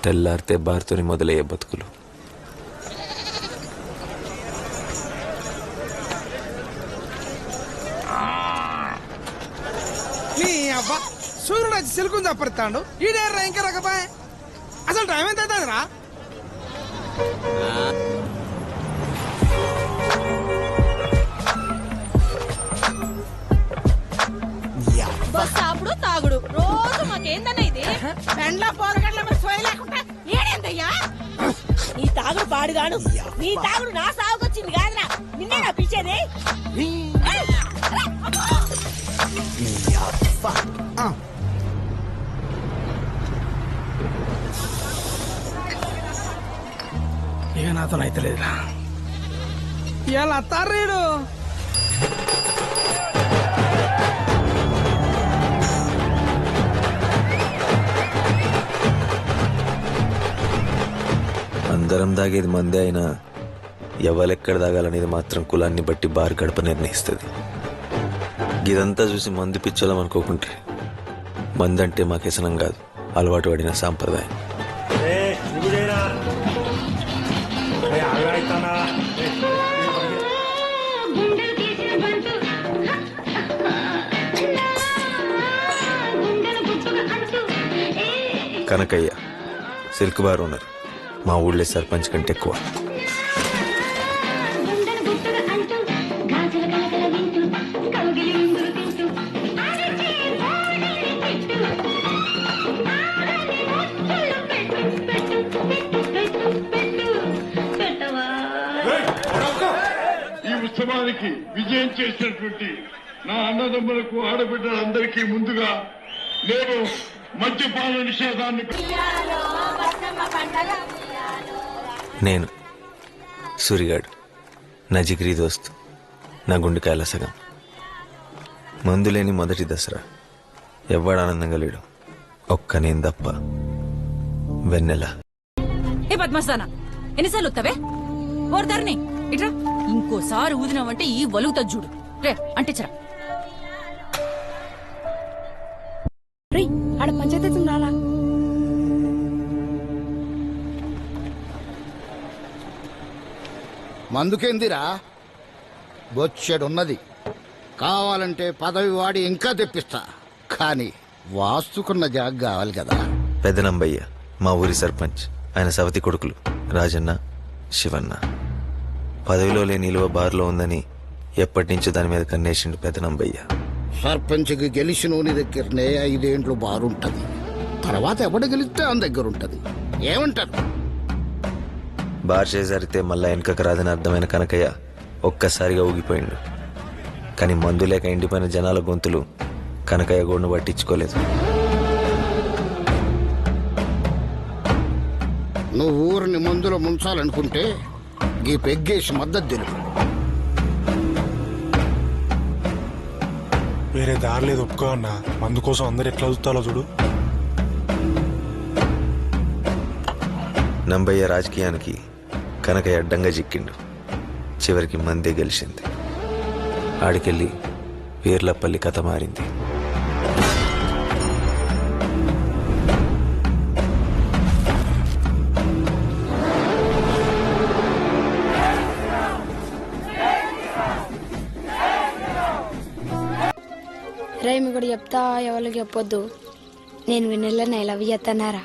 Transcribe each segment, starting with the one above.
తెల్లారితే బార్తోని మొదలయ్యే బతుకులు. సూర్యుడు వచ్చి సిలుకుని తప్పడతాడు ఈడేర్రా ఇంకా రకపాయ్. అసలు టైం ఎంత అవుతుందిరా? సాపుడు తాగుడు రోజు మాకేందన్న ఇది పెండ్ల పోరగడ్ల సోయ లేకుండా ఏడేందయ్యా నీ తాగుడు పాడుగాను. నీ తాగుడు నా సాగుకొచ్చింది కాదురా, నిన్నే నా పిచ్చేది. ఇక నాతో అయితే లేదురా. ఇవాళ అత్తారీడు అందరం దాగేది మందే అయినా ఎవరెక్కడ దాగాలనేది మాత్రం కులాన్ని బట్టి బార్ గడప నిర్ణయిస్తుంది. ఇదంతా చూసి మందు పిచ్చోళం అనుకోకుంటే మందంటే మా వ్యసనం కాదు, అలవాటు పడిన సాంప్రదాయం. కనకయ్య సిల్క్ బార్ ఓనర్, మా ఊళ్ళో సర్పంచ్ కంటే ఎక్కువ. ఈ ఉత్సవానికి విజయం చేసినటువంటి నా అన్నదమ్ములకు ఆడబిడ్డలందరికీ ముందుగా నేను మద్యపాన నిషేధాన్ని. నేను సూరిగాడు, నా జిగిరి దోస్తు, నా గుండెకాయల సగం. మందులేని మొదటి దసరా ఎవ్వడు ఆనందంగా లేడు, ఒక్క నేను తప్ప. వెన్నెల. ఏ పద్మస్థాన ఎన్నిసార్లు వస్తావే ఓర్దారిని ఇట్రా. ఇంకోసారి ఊదినావంటే ఈ వలుగుతా చూడు రే అంటించరా. ఆడ పంచాయతీ రాలా? మందుకేందిరా, బొచ్చెడున్నది. కావాలంటే పదవి వాడి ఇంకా తెప్పిస్తా, కానీ వాస్తుకున్న జాగ కావాలి కదా. పెదనంబయ్య మా ఊరి సర్పంచ్, ఆయన సవతి కొడుకులు రాజన్న, శివన్న. పదవిలో లేని నిలువ బార్లో ఉందని ఎప్పటి నుంచో దాని మీద కన్నేసిండు పెదనంబయ్య. సర్పంచ్కి గెలిచినోని దగ్గరనే 5 ఏండ్లు బారుంటది, తర్వాత ఎవడ గెలిస్తే ఆయన దగ్గర ఉంటది. ఏమంటారు? బార్ చేజారితే మళ్ళా వెనకకు రాదని అర్థమైన కనకయ్య ఒక్కసారిగా ఊగిపోయిండు. కానీ మందు లేక ఎండిపోయిన జనాల గొంతులు కనకయ్య గోడును పట్టించుకోలేదు. నువ్వు ఊరిని మందులో ముంచాలనుకుంటే ఈ పెగ్గేసి మద్దతు తెలుపు. వేరే దారి లేదు, ఒప్పుకో అన్న. మందు కోసం అందరు ఎట్లా చూస్తాలో చూడు. నంబయ్య రాజకీయానికి కనకయ్య అడ్డంగా చిక్కిండు. చివరికి మందే గెలిచింది. ఆడికెళ్ళి వీర్లపల్లి కథ మారింది. రేమి కూడా చెప్తా, ఎవరికి చెప్పొద్దు. నేను వెన్నెలని లవ్ చేస్తున్నారా?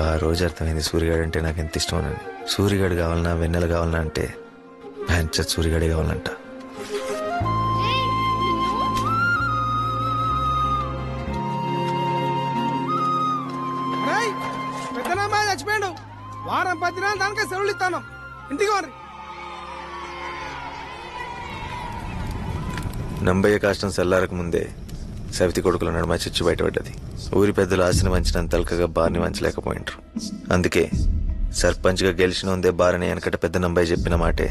ఆ రోజు అర్థమైంది సూర్యగాడు అంటే నాకు ఎంత ఇష్టమని. సూర్యగాడు కావాలన్నా వెన్నెల కావాలన్నా అంటే బ్యాంచర్ సూర్యగాడే కావాలంట. పెద్దనామా చచ్చిపోయాడు. వారం 10 దినాలు దానికే సెలవులు ఇస్తాను. ఇంటికి వారి నంబయ్య కాష్టం చల్లారక ముందే సవితి కొడుకుల నడుమ చిచ్చు బయటపడ్డది. ఊరి పెద్దలు ఆశను వంచినంత తలకగా బార్ని వంచలేకపోయింటారు. అందుకే సర్పంచ్గా గెలిచిన ఉందే బారని వెనకట పెద్ద నంబయ్య చెప్పిన మాటే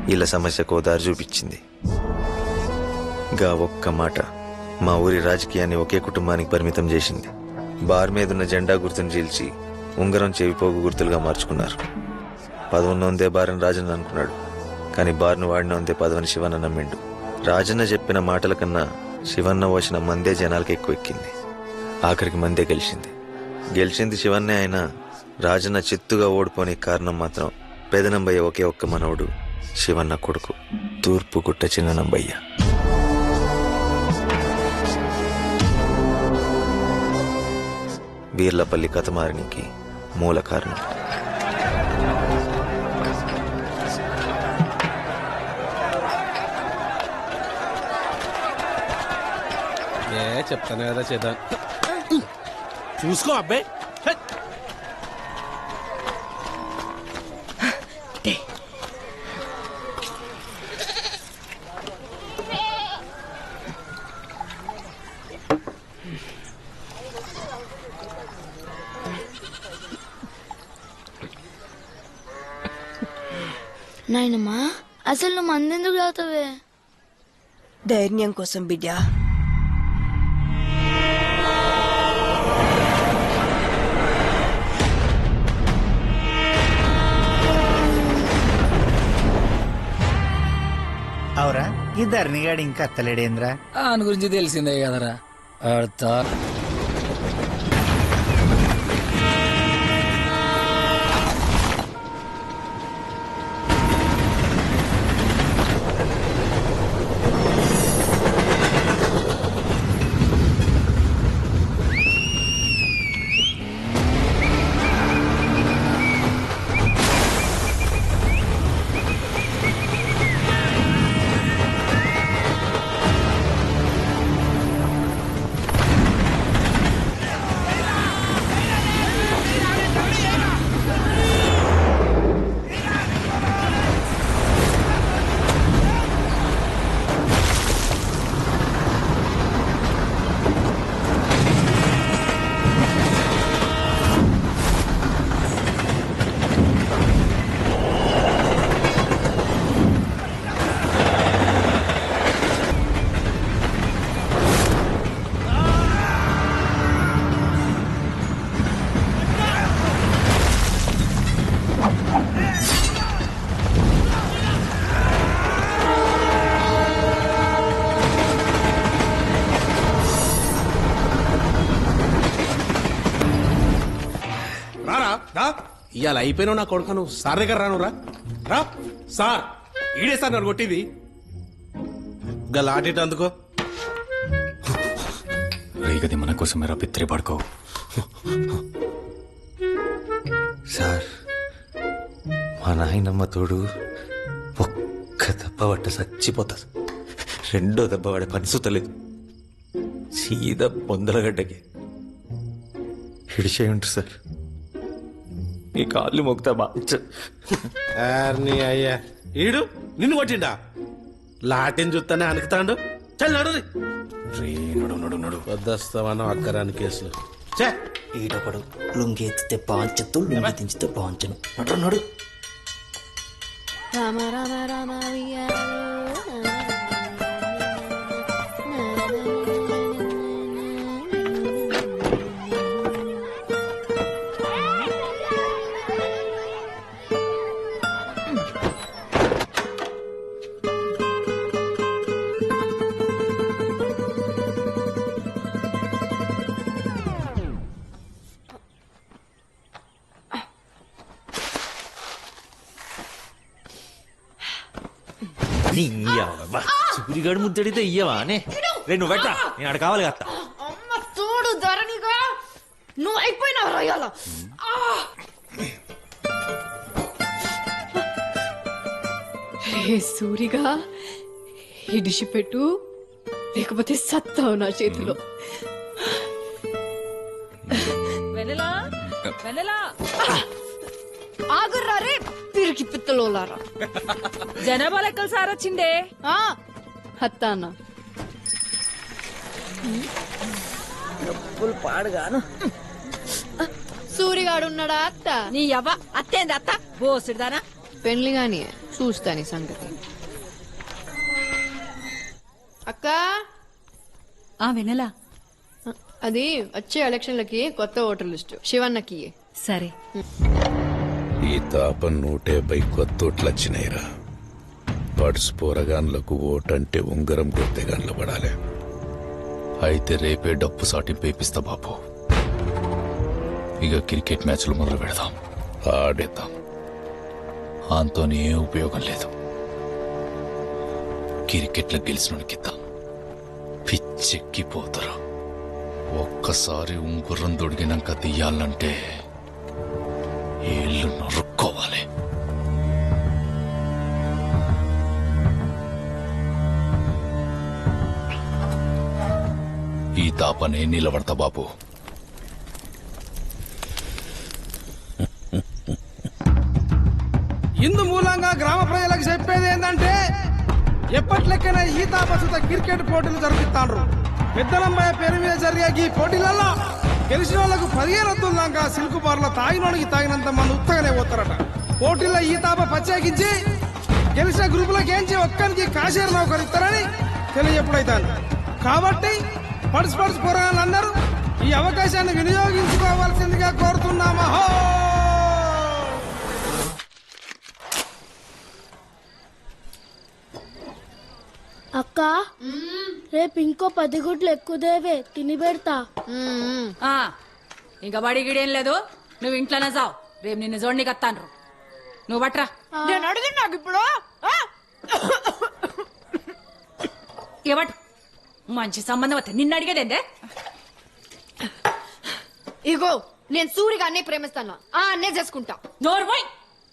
వీళ్ళ సమస్యకు దారి చూపించింది. గా ఒక్క మాట మా ఊరి రాజకీయాన్ని ఒకే కుటుంబానికి పరిమితం చేసింది. బార్ మీదున్న జెండా గుర్తును చీల్చి ఉంగరం చెవిపోగు గుర్తులుగా మార్చుకున్నారు. పదవున్నొందే బారని రాజన్న అనుకున్నాడు, కానీ బార్ను వాడినొందే పదవని శివన్న నమ్మిండు. రాజన్న చెప్పిన మాటల కన్నా శివన్న పోసిన మందే జనాలకి ఎక్కువ ఎక్కింది. ఆఖరికి మందే గెలిచింది. గెలిచింది శివన్నే అయినా రాజన్న చిత్తుగా ఓడిపోని కారణం మాత్రం పెదనంబయ్య ఒకే ఒక్క మనవడు శివన్న కొడుకు తూర్పు గుట్ట చిన్న నంబయ్య. వీర్లపల్లి కథ మారనికి మూల కారణం. చెప్తాను కదా చేద్దాం. చూసుకో అబ్బాయి. నాయనమ్మా అసలు నువ్వు మందెందుకు తాగుతావే? ధైర్యం కోసం బిడ్డ. అవురా ఈ ధరణిగాడు ఇంకా అత్తలేడేంద్రా? ఆయన గురించి తెలిసిందే కదరా. ఆడతా ఇవాళ అయిపోయినావు నా కొడుకు. నువ్వు సార్ దగ్గర రాను రా. రా సార్, ఈడే సార్ నన్ను కొట్టింది. గా లాటిట్ అందుకో. రేగది మన కోసం మెరా పిత్రే పడుకో. సార్ మా నాయనమ్మ తోడు ఒక్క దెబ్బ పట్ట చచ్చిపోతుంది. రెండో దెబ్బ పడే పని సుతలేదు. సీదా పొందలగడ్డకి హిడిచే ఉంటుంది సార్. ఈ కాళ్ళు మొక్కుతా అయ్యా ఈడు నిన్ను కొట్టిండా? లాటిని చూస్తానే అనుకుతాడు. చల్ నడు వద్దస్తామన్నా అక్కరాని కేసులు. ఈడొకడు లుంగి ఎత్తితే పాంచత్తు, లుంగి దించితే పాంచను. నడు నడు. రామ రామ రామ సూరిగాడు ముద్దడితే ఇయ్యవా అనే రెండు పెట్టా. నేను అక్కడ కావాలి కదా. అమ్మ చూడు ధరణిగా, నువ్వు అయిపోయినావు రొయ్యాల. సూరిగా ఇడిచిపెట్టు, లేకపోతే సత్తావు నా చేతిలో. ఆగుర్రా రే పిరికి పిత్తలోలారా. జనాభా లెక్కలు సార్ వచ్చిండే. హత్తానా పాడుగాను. సూరిగాడు ఉన్నాడా అత్త? నీ అవ్వ అత్తేంది అత్త బోసుడుదానా. పెళ్లి గాని చూస్తాని సంగతి. అక్క వినలా. అది వచ్చే ఎలక్షన్లకి కొత్త ఓటర్ లిస్టు శివన్నకి. సరే. ఈ తాపం 150 కొత్తోట్లొచ్చినాయిరా. పడుసు పోరగాన్లకు ఓటంటే ఉంగరం కొత్తగాన్లు పడాలి. అయితే రేపే డప్పు సాటింపు వేపిస్తా బాబు. ఇక క్రికెట్ మ్యాచ్లు మొదలు పెడదాం, ఆడేద్దాం. అంతోనే ఏ ఉపయోగం లేదు. క్రికెట్లో గెలిచినోడికిద్దాం. పిచ్చెక్కిపోతారు. ఒక్కసారి ఉంగుర్రం దొడిగినాక తీయాలంటే ఏళ్ళు నరుక్కోవాలి. ఈ తాపనే నిలబడతా బాబు. ఇందు మూలంగా గ్రామ ప్రజలకు చెప్పేది ఏంటంటే ఎప్పట్లెక్కనే ఈ తాపసుత క్రికెట్ పోటీలు జరుపుతాండ్రు. పెద్దలంబాయ పేరు మీద జరిగే ఈ పోటీలలో గెలిచిన వాళ్ళకు 15 వద్దుల దాకా సిల్కు బార్లో తాగినోడికి తాగినంత మంది ఉత్తగానే పోతారట. పోటీల్లో ఈ తాప ప్రత్యేకించి గెలిచిన గ్రూపులకు ఏంచి ఒక్కరికి కాశీర్ నౌకరు ఇస్తారని తెలియజెప్పుడైతాను. కాబట్టి పడుసు పోరాళ్ళందరూ ఈ అవకాశాన్ని వినియోగించుకోవాల్సిందిగా కోరుతున్నామా. అక్క రేపు ఇంకో 10 గుడ్లు ఎక్కువదేవే తిని పెడతా. ఇంకా బడి గిడేం లేదు, నువ్వు ఇంట్లోనే చావు. రేపు నిన్ను జోడికి వస్తాను. నువ్వు బట్రా. నేను అడిగి నాకు ఇప్పుడు ఏవట్ మంచి సంబంధం వస్తే నిన్ను అడిగేదేందే. ఇగో నేను సూరిగా అన్నే ప్రేమిస్తాను, ఆ అన్నే చేసుకుంటా. నోర్మోయ్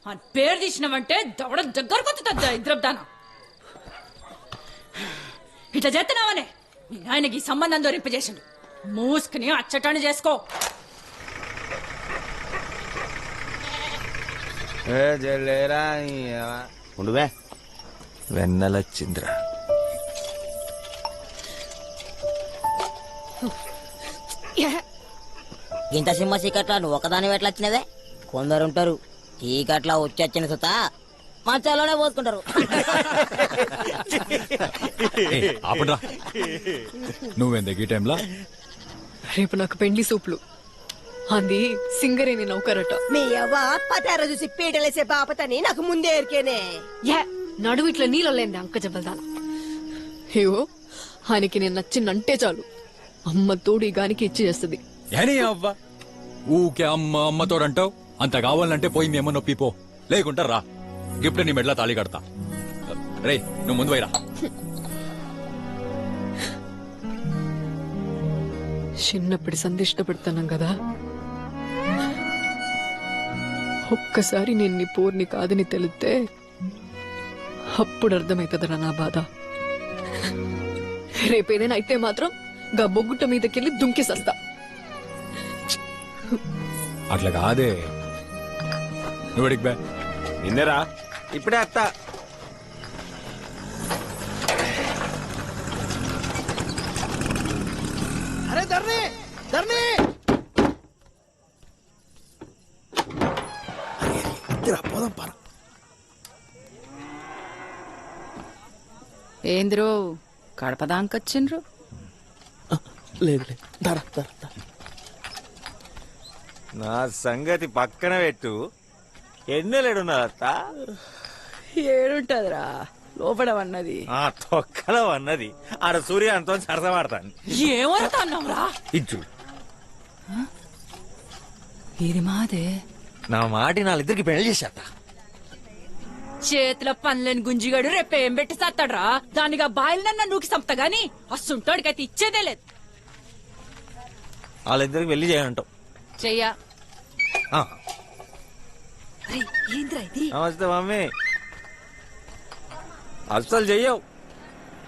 అని పేరు తీసినావంటే దవడ దగ్గరకు వస్తుందా ఇద్దరుదానా. ఇట్లా చేస్తున్నావనే మీ నాయనకి ఈ సంబంధం దొరింపజేసిండు. మూసుకుని అచ్చటాన్ని చేసుకో. ఉండువే వెన్నెలొచ్చిందిరా. ఇంత సింహ చీకట్లా నువ్వు ఒకదాని ఎట్లా వచ్చినదే. కొందరుంటారు చీకట్లా వచ్చి సుత మంచాలోనే పోసుకుంటారు. ఆపడ్రా నువ్వెందుకు ఈ టైంలో? రేపు నాకు పెండ్లి సూపులు, అంది సింగరేని నౌకరట. మీ అవ్వ పతార చూసి పీటలేసే బాపతని నాకు ముందే ఎరికేనే. నడువు ఇట్లా నీళ్ళలేంది అంక జబల్దాన. ఏవో ఆయనకి నేను నచ్చిందంటే చాలు, అమ్మ తోడు ఈ గానికి ఇచ్చి చేస్తుంది. అవ్వ ఊకే అమ్మ అమ్మతోడంటావు. అంత కావాలంటే పోయి మీ అమ్మ నొప్పి పో, లేకుంటా రా గిఫ్ట్ నీ మెడ్లా తాళి కడతా. రే నువ్వు ముందు పోయిరా. చిన్నప్పుడు సందిష్ట పెడతాను కదా, ఒక్కసారి నేను నీ పోర్ని కాదని తెలిస్తే అప్పుడు అర్థమవుతుందరా నా బాధ. రేపేదైనా అయితే మాత్రం గా బొగ్గుట్ట మీదకెళ్ళి దుంకేసస్తా. అట్లా కాదే. నువ్వు బే నిన్నరా ఇప్పుడే అత్త. అరే ధర్ని ధర్ని పోదాం పార. ఏంద్రో కడపదాంకొచ్చిండ్రు. లేదు ధర నా సంగతి పక్కన పెట్టు. ఎన్నెలేడున్నారు అత్త? ఏడుంటదిరా లోపల అన్నది. ఆ తొక్కలో అన్నది ఆడ సూర్యాంతో సరసమాడతాను. ఏమంటున్నావురా? ఇచ్చు ఇది మాదే. నా మాటి నాళ్ళిద్దరికి పెళ్లి చేశాత. చేతిలో పనులేని గుంజిగాడు రేపేం పెట్టి సత్తాడ్రా. దానిగా బాయిలనన్నా నూకి సంపుతా గాని అస్సుంటోడికైతే ఇచ్చేదే లేదు. వాళ్ళిద్దరికి పెళ్లి చేయంటావు. చెయ్యా. ఏంద్రా ఇది? నమస్తే మమ్మీ. అస్సలు చెయ్యవు.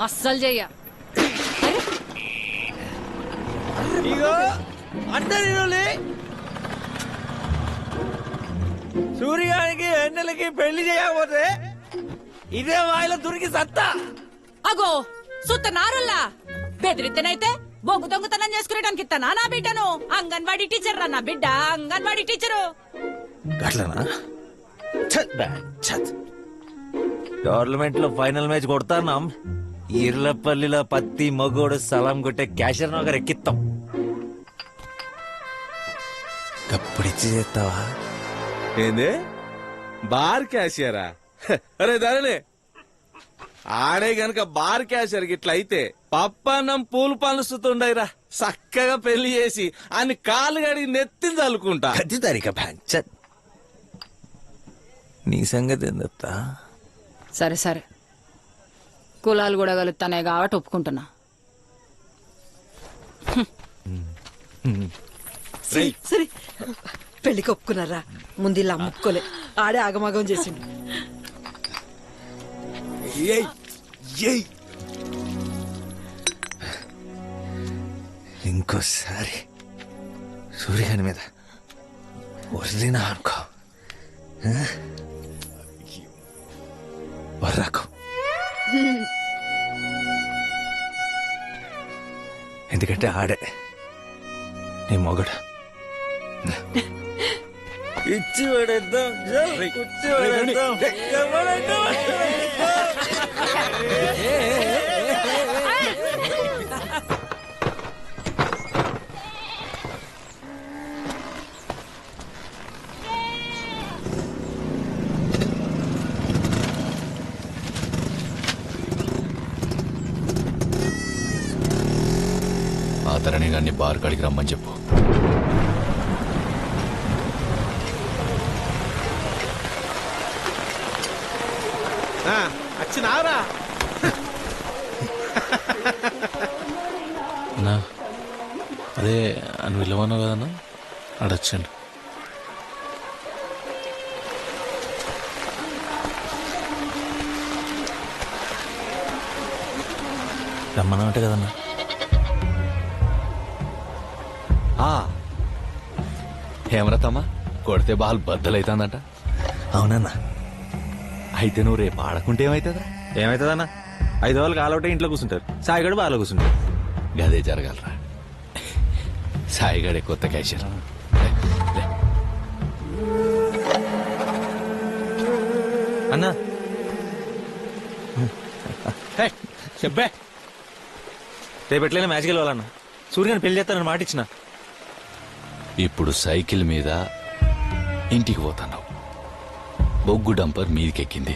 అస్సలు చెయ్యా. ఇగో అంటే సూర్యానికి ఎన్నెలకి పెళ్లి చేయకపోతే ఇదే వాయిలో దురికి సత్తా. అగో సుత్త నారుల్లా బెదిరితేనైతే బొగ్గు దొంగతనం చేసుకునేటానికి ఇస్తానా నా బిడ్డను? అంగన్వాడీ టీచర్ రా నా బిడ్డ, అంగన్వాడీ టీచరు. గట్లనా? గవర్నమెంట్ లో ఫైనల్ మ్యాచ్ కొడతాన్నాం. ఇర్లపల్లిలో పత్తి మగోడు సలాం కొట్టే క్యాషర్ నగర్ ఎక్కిస్తాం. కప్పుడిచ్చి చేస్తావా? ఏంది బార్ క్యాషియరా? అరే ధరణి ఆడే గనక బార్ క్యాషియర్ ఇట్లా అయితే పప్పన్నం పూలు పనుస్తుండయిరా చక్కగా పెళ్లి చేసి అని కాలు గడిగి నెత్తి చల్లుకుంటా. గది తారీఖ బ్యాంచ్ నీ సంగతి ఏందత్తా? సరే సరే, కులాలు కూడా కలుగుతానే కాబట్టి ఒప్పుకుంటున్నా. సరే పెళ్లికి ఒప్పుకున్నారా? ముందు ఇలా అమ్ముకోలే, ఆడే ఆగమాగం చేసిండు. ఇంకోసారి సూర్యగాని మీద వదిలినా అనుకో, వర్రాకు. ఎందుకంటే ఆడే నీ మొగడు. ఇచ్చి పడేద్దాం, ఇచ్చి పడేద్దాం. ఆ తరణి గారిని బార్ కాడికి రమ్మని చెప్పు. వచ్చినావురా? అదే అని వెళ్ళమన్నావు కదన్నా, అడొచ్చండి. రమ్మన్నా అంటే కదన్నా. హేమరతమ్మా కొడితే బాల్ బద్దలైతుందంట. అవునన్నా. అయితే నువ్వు రేపు ఆడకుంటే ఏమైతుందా? ఏమైతుందన్నా? 5 రోజులకి ఆలౌటే ఇంట్లో కూర్చుంటారు, సాయిగడు బాగా కూర్చుంటారు. గదే జరగలరా. సాయిగడే కొత్త క్యాషియర్. అన్నా చెప్పే, రేపు ఎట్లయినా మ్యాచ్కి వెళ్ళాలన్నా. సూర్యని పెళ్లి చేస్తానని మాట ఇచ్చిన. ఇప్పుడు సైకిల్ మీద ఇంటికి పోతున్నావు, బొగ్గు డంపర్ మీదికెక్కింది,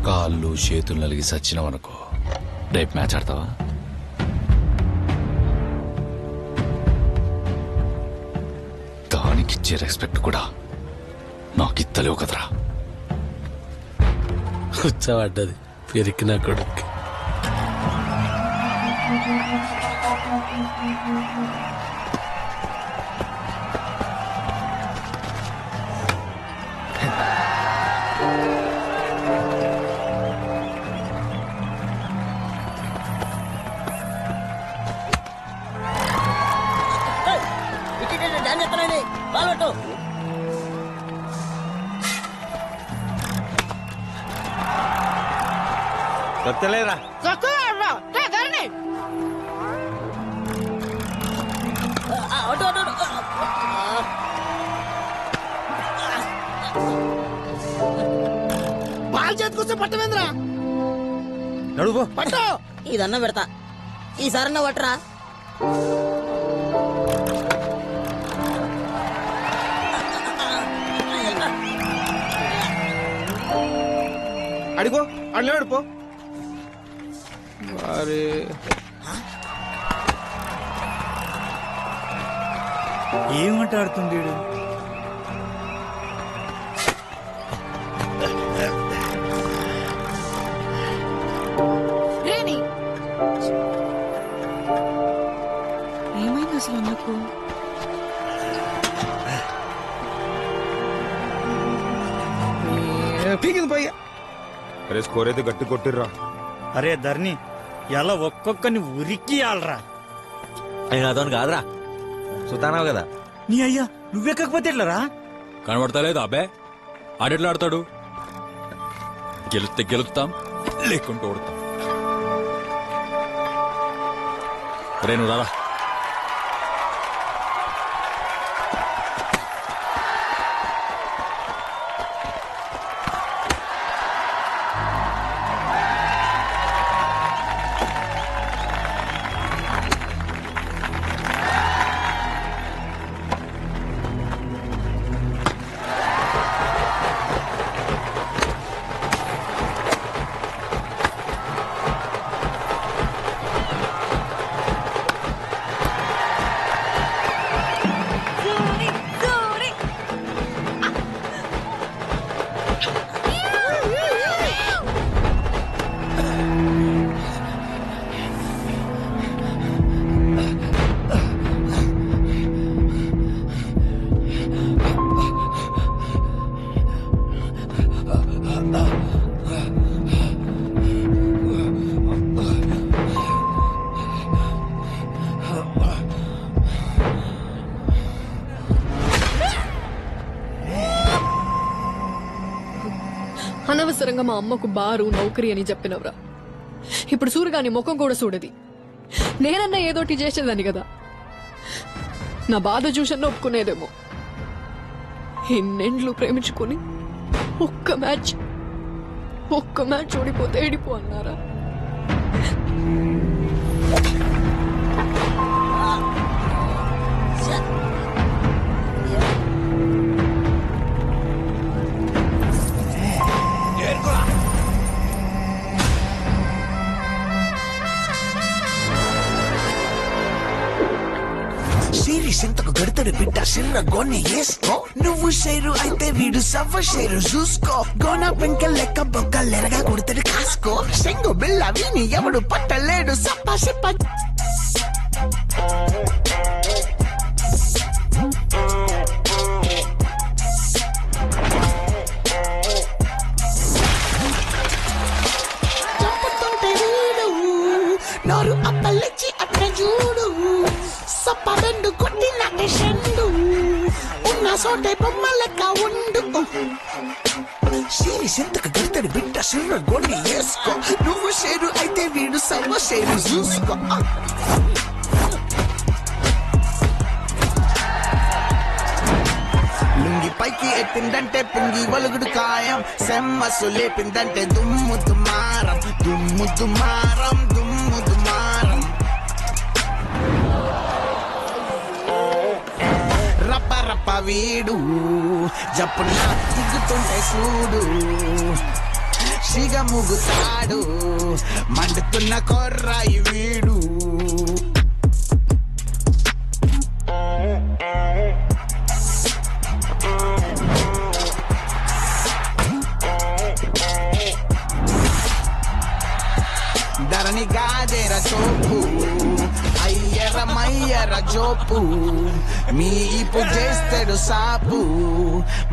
కాళ్ళు చేతులు నలిగి సచ్చినావనుకో, రేపు మ్యాచ్ ఆడతావా? దానికిచ్చే రెస్పెక్ట్ కూడా నాకిత్తలేవు కదరా. కూర్చోబడ్డది పెరికిన కొడుకు. దొరకలేరా? బాల్ చేతికొస్తే పట్టమేంద్రా? నడువు పట్టు. ఇదన్నా పెడతా, ఈసారన్నా పట్టరా. అడిగో అడిలేడు పో. అరే ఏం మాట్లాడుతుంది వీడు? ఏమైంది అసలు నాకు? పీకింది పోయి. అరే స్కోర్ అయితే గట్టి కొట్టిర్రా. అరే ధర్ని, ఎలా ఒక్కొక్కని ఉరికి ఆలరా. నేను అతను కాదురా, సుతానావు కదా. నీ అయ్యా నువ్వెక్కకపోతే ఎట్లరా? కనబడతలేదు అబ్బే, ఆడెట్లా ఆడతాడు? గెలిస్తే గెలుస్తాం, లేకుంటే ఓడతాం. రే నువ్వు రారా. మా అమ్మకు బారు నౌకరి అని చెప్పినవరా. ఇప్పుడు సూర్యగాని ముఖం కూడా చూడది. నేనన్నా ఏదోటి చేసేదాన్ని కదా. నా బాధ చూసన్నా ఒప్పుకునేదేమో. ఇన్నేండ్లు ప్రేమించుకుని ఒక్క మ్యాచ్ ఓడిపోతే ఏడిపో అన్నారా? సింతకు గడతడు బిడ్డ సిర్ర గోని వేసుకో. నువ్వు షేరు అయితే వీడు సవ్వ షేరు చూసుకో. గోన పెంక లెక్క బొక్కలెరగా కొడతాడు కాసుకో. సెంగు బిల్ల వీని ఎవడు పట్టలేడు సప్ప సిప్ప. చంపుతుంటే వీడు నోరు అప్పలిచ్చి అట్ట చూడు. సప్ప రెండు కొట్టినట్టే షెండు. ఉన్న సోటే బొమ్మ లెక్క ఉండు. షేరి సింతకు గడతడు బిడ్డ సిర్ర గోని వేసుకో. నువ్వు షేరు అయితే వీడు సవ్వ షేరు చూసుకో. లుంగి పైకి ఎత్తిందంటే పుంగి వలుగుడు ఖాయం. సెమ్మసు లేపిందంటే దుమ్ము దుమారం దుమ్ము దుమారం దుమ్ము దుమారం. రప్ప రప్ప వీడు జప్పున దిగుతుంటే చూడు. సిగ ముగుతాడు మండుతున్న కొర్రాయి వీడు. ధరణి గాదేర చోపు అయ్యర మయ్యర జోపు. మీపు చేస్తాడు సాపు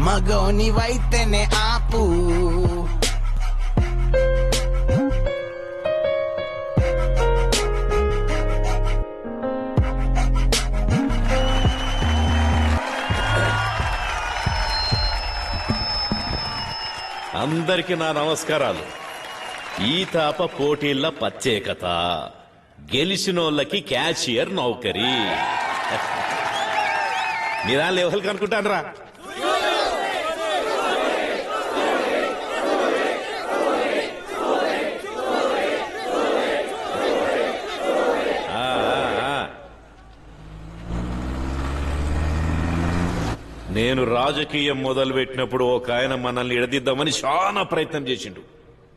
మగోని వైతేనే ఆపు. అందరికి నా నమస్కారాలు. ఈ తాప పోటీల ప్రత్యేకత గెలిచినోళ్ళకి క్యాషియర్ నౌకరీ. మీరా లెవెల్ కనుకుంటానరా? నేను రాజకీయం మొదలు పెట్టినప్పుడు ఒక ఆయన మనల్ని ఎడదిద్దామని చాలా ప్రయత్నం చేసిండు.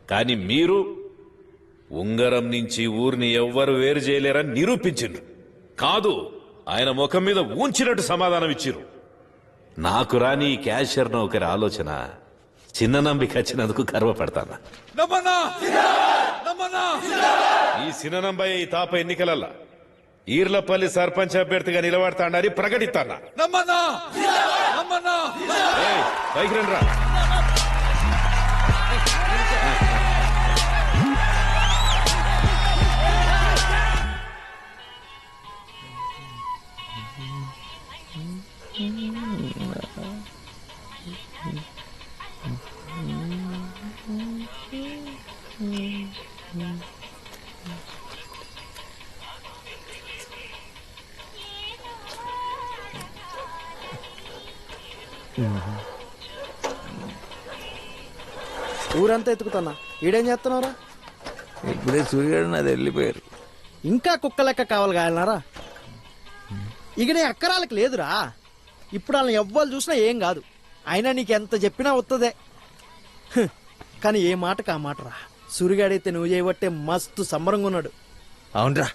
కానీ మీరు ఉంగరం నుంచి ఊరిని ఎవ్వరు వేరు చేయలేరని నిరూపించిండ్రు. కాదు, ఆయన ముఖం మీద ఊంచినట్టు సమాధానం ఇచ్చిర్రు. నాకు రాని ఈ క్యాషియర్ నౌకరి ఆలోచన చిన్న నంబికి వచ్చినందుకు గర్వపడతాను. ఈ చిన్ననంబయ్య ఈ తాప ఎన్నికలల్లా ఈర్లపల్లి సర్పంచ్ అభ్యర్థిగా నిలబడతాడని ప్రకటిస్తానా. పైకి రండిరా. ఊరంతా ఎత్తుకుతున్నా. ఈడేం చేస్తున్నారా? ఇప్పుడే సూర్యుడు నాది వెళ్ళిపోయారు. ఇంకా కుక్క లెక్క కావాలి కాయలనారా? ఇక నీ అక్కరాలకు లేదురా. ఇప్పుడు వాళ్ళని ఎవ్వరు చూసినా ఏం కాదు. అయినా నీకు ఎంత చెప్పినా వస్తుందే. కానీ ఏ మాటకు ఆ మాటరా. సూర్యగాడైతే నువ్వు చేయబట్టే మస్తు సంబరంగా ఉన్నాడు. అవునరా,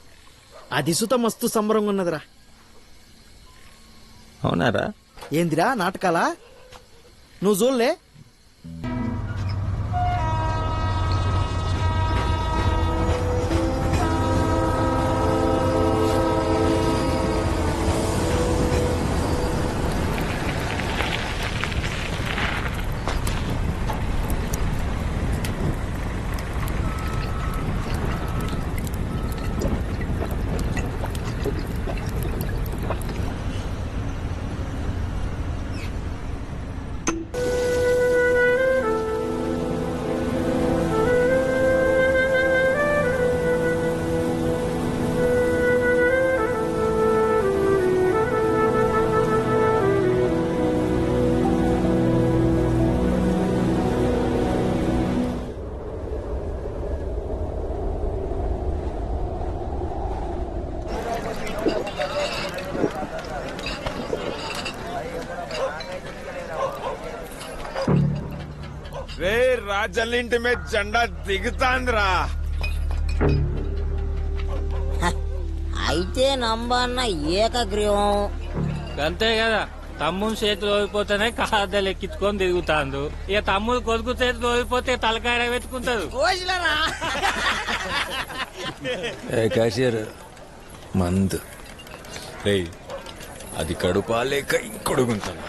అది సుత మస్తు సంబరంగా ఉన్నదిరా. అవునారా? ఏందిరా నాటకాలా? నువ్వు చూడలే? రాజల్లింటి మీద జెండా దిగుతాందిరా. అయితే నంబన్న ఏకగ్రీవం అంతే కదా. తమ్ముడు చేతులు ఓడిపోతేనే కాదలు ఎక్కించుకొని తిరుగుతాండు. ఇక తమ్ముడు కొడుకు చేతులు ఓడిపోతే తలకాయ పెట్టుకుంటారు. క్యాషియర్ మందు రే, అది కడుపా లేక ఇంకొడుగుంటాను.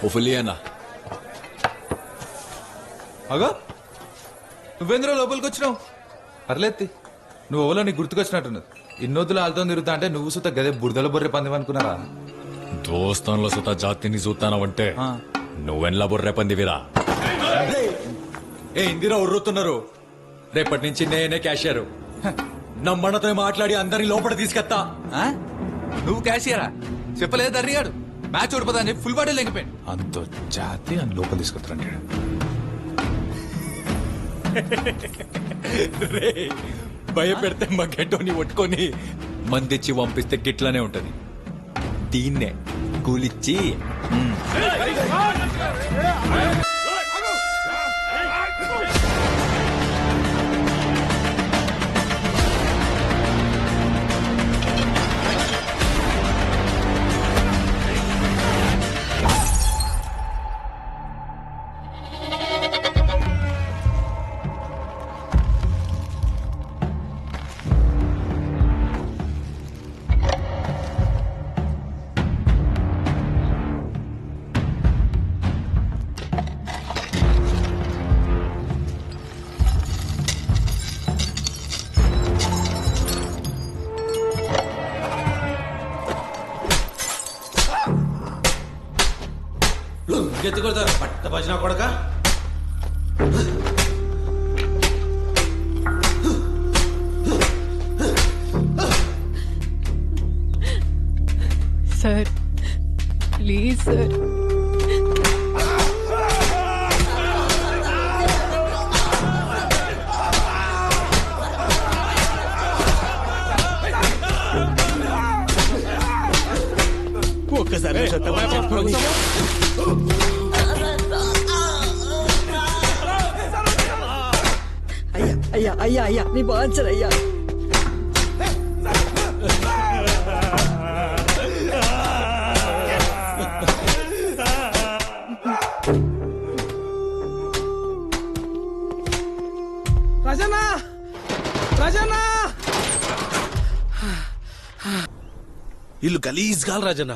ఓ ఫుల్లీ అన్నా. అగో నువ్వేంద్రో లోపలికి వచ్చినావు. పర్లేత్తి, నువ్వు ఓలో నీకు గుర్తుకొచ్చినట్టున్నది. ఇన్నొద్దులు ఆలుతో తిరుగుతా అంటే నువ్వు సుత గదే బురదల బొర్రె పంది అనుకున్నారా? దోస్తాన్లో సుత జాతిని చూస్తానవంటే నువ్వెన్లా బొర్రె పందివిరా. ఏ ఇందిరా ఉర్రుతున్నారు. రేపటి నుంచి నేనే క్యాషియర్. నమ్మన్నతో మాట్లాడి అందరిని లోపల తీసుకెత్తా. నువ్వు క్యాషియరా? చెప్పలేదు అర్రిగాడు. మ్యాచ్ ఓడిపోతా అని చెప్పి ఫుల్ బాటిల్ లెంగిపోయాడు. అంత జాతి అని లోపల తీసుకొస్తారంటాడు. భయపెడితే మా గెట్టోని పట్టుకొని మందిచ్చి పంపిస్తే గిట్లానే ఉంటది. దీన్నే కూలిచ్చి ఎత్తుకొడతారు పట్ట భజన కొడక. Sir please sir. ఒక్కసారి అయ్యా అయ్యా అయ్యా నీ బాగా అయ్యా. రజనా రజనా ఇల్లు గలీజ్ గాలు రాజన్న.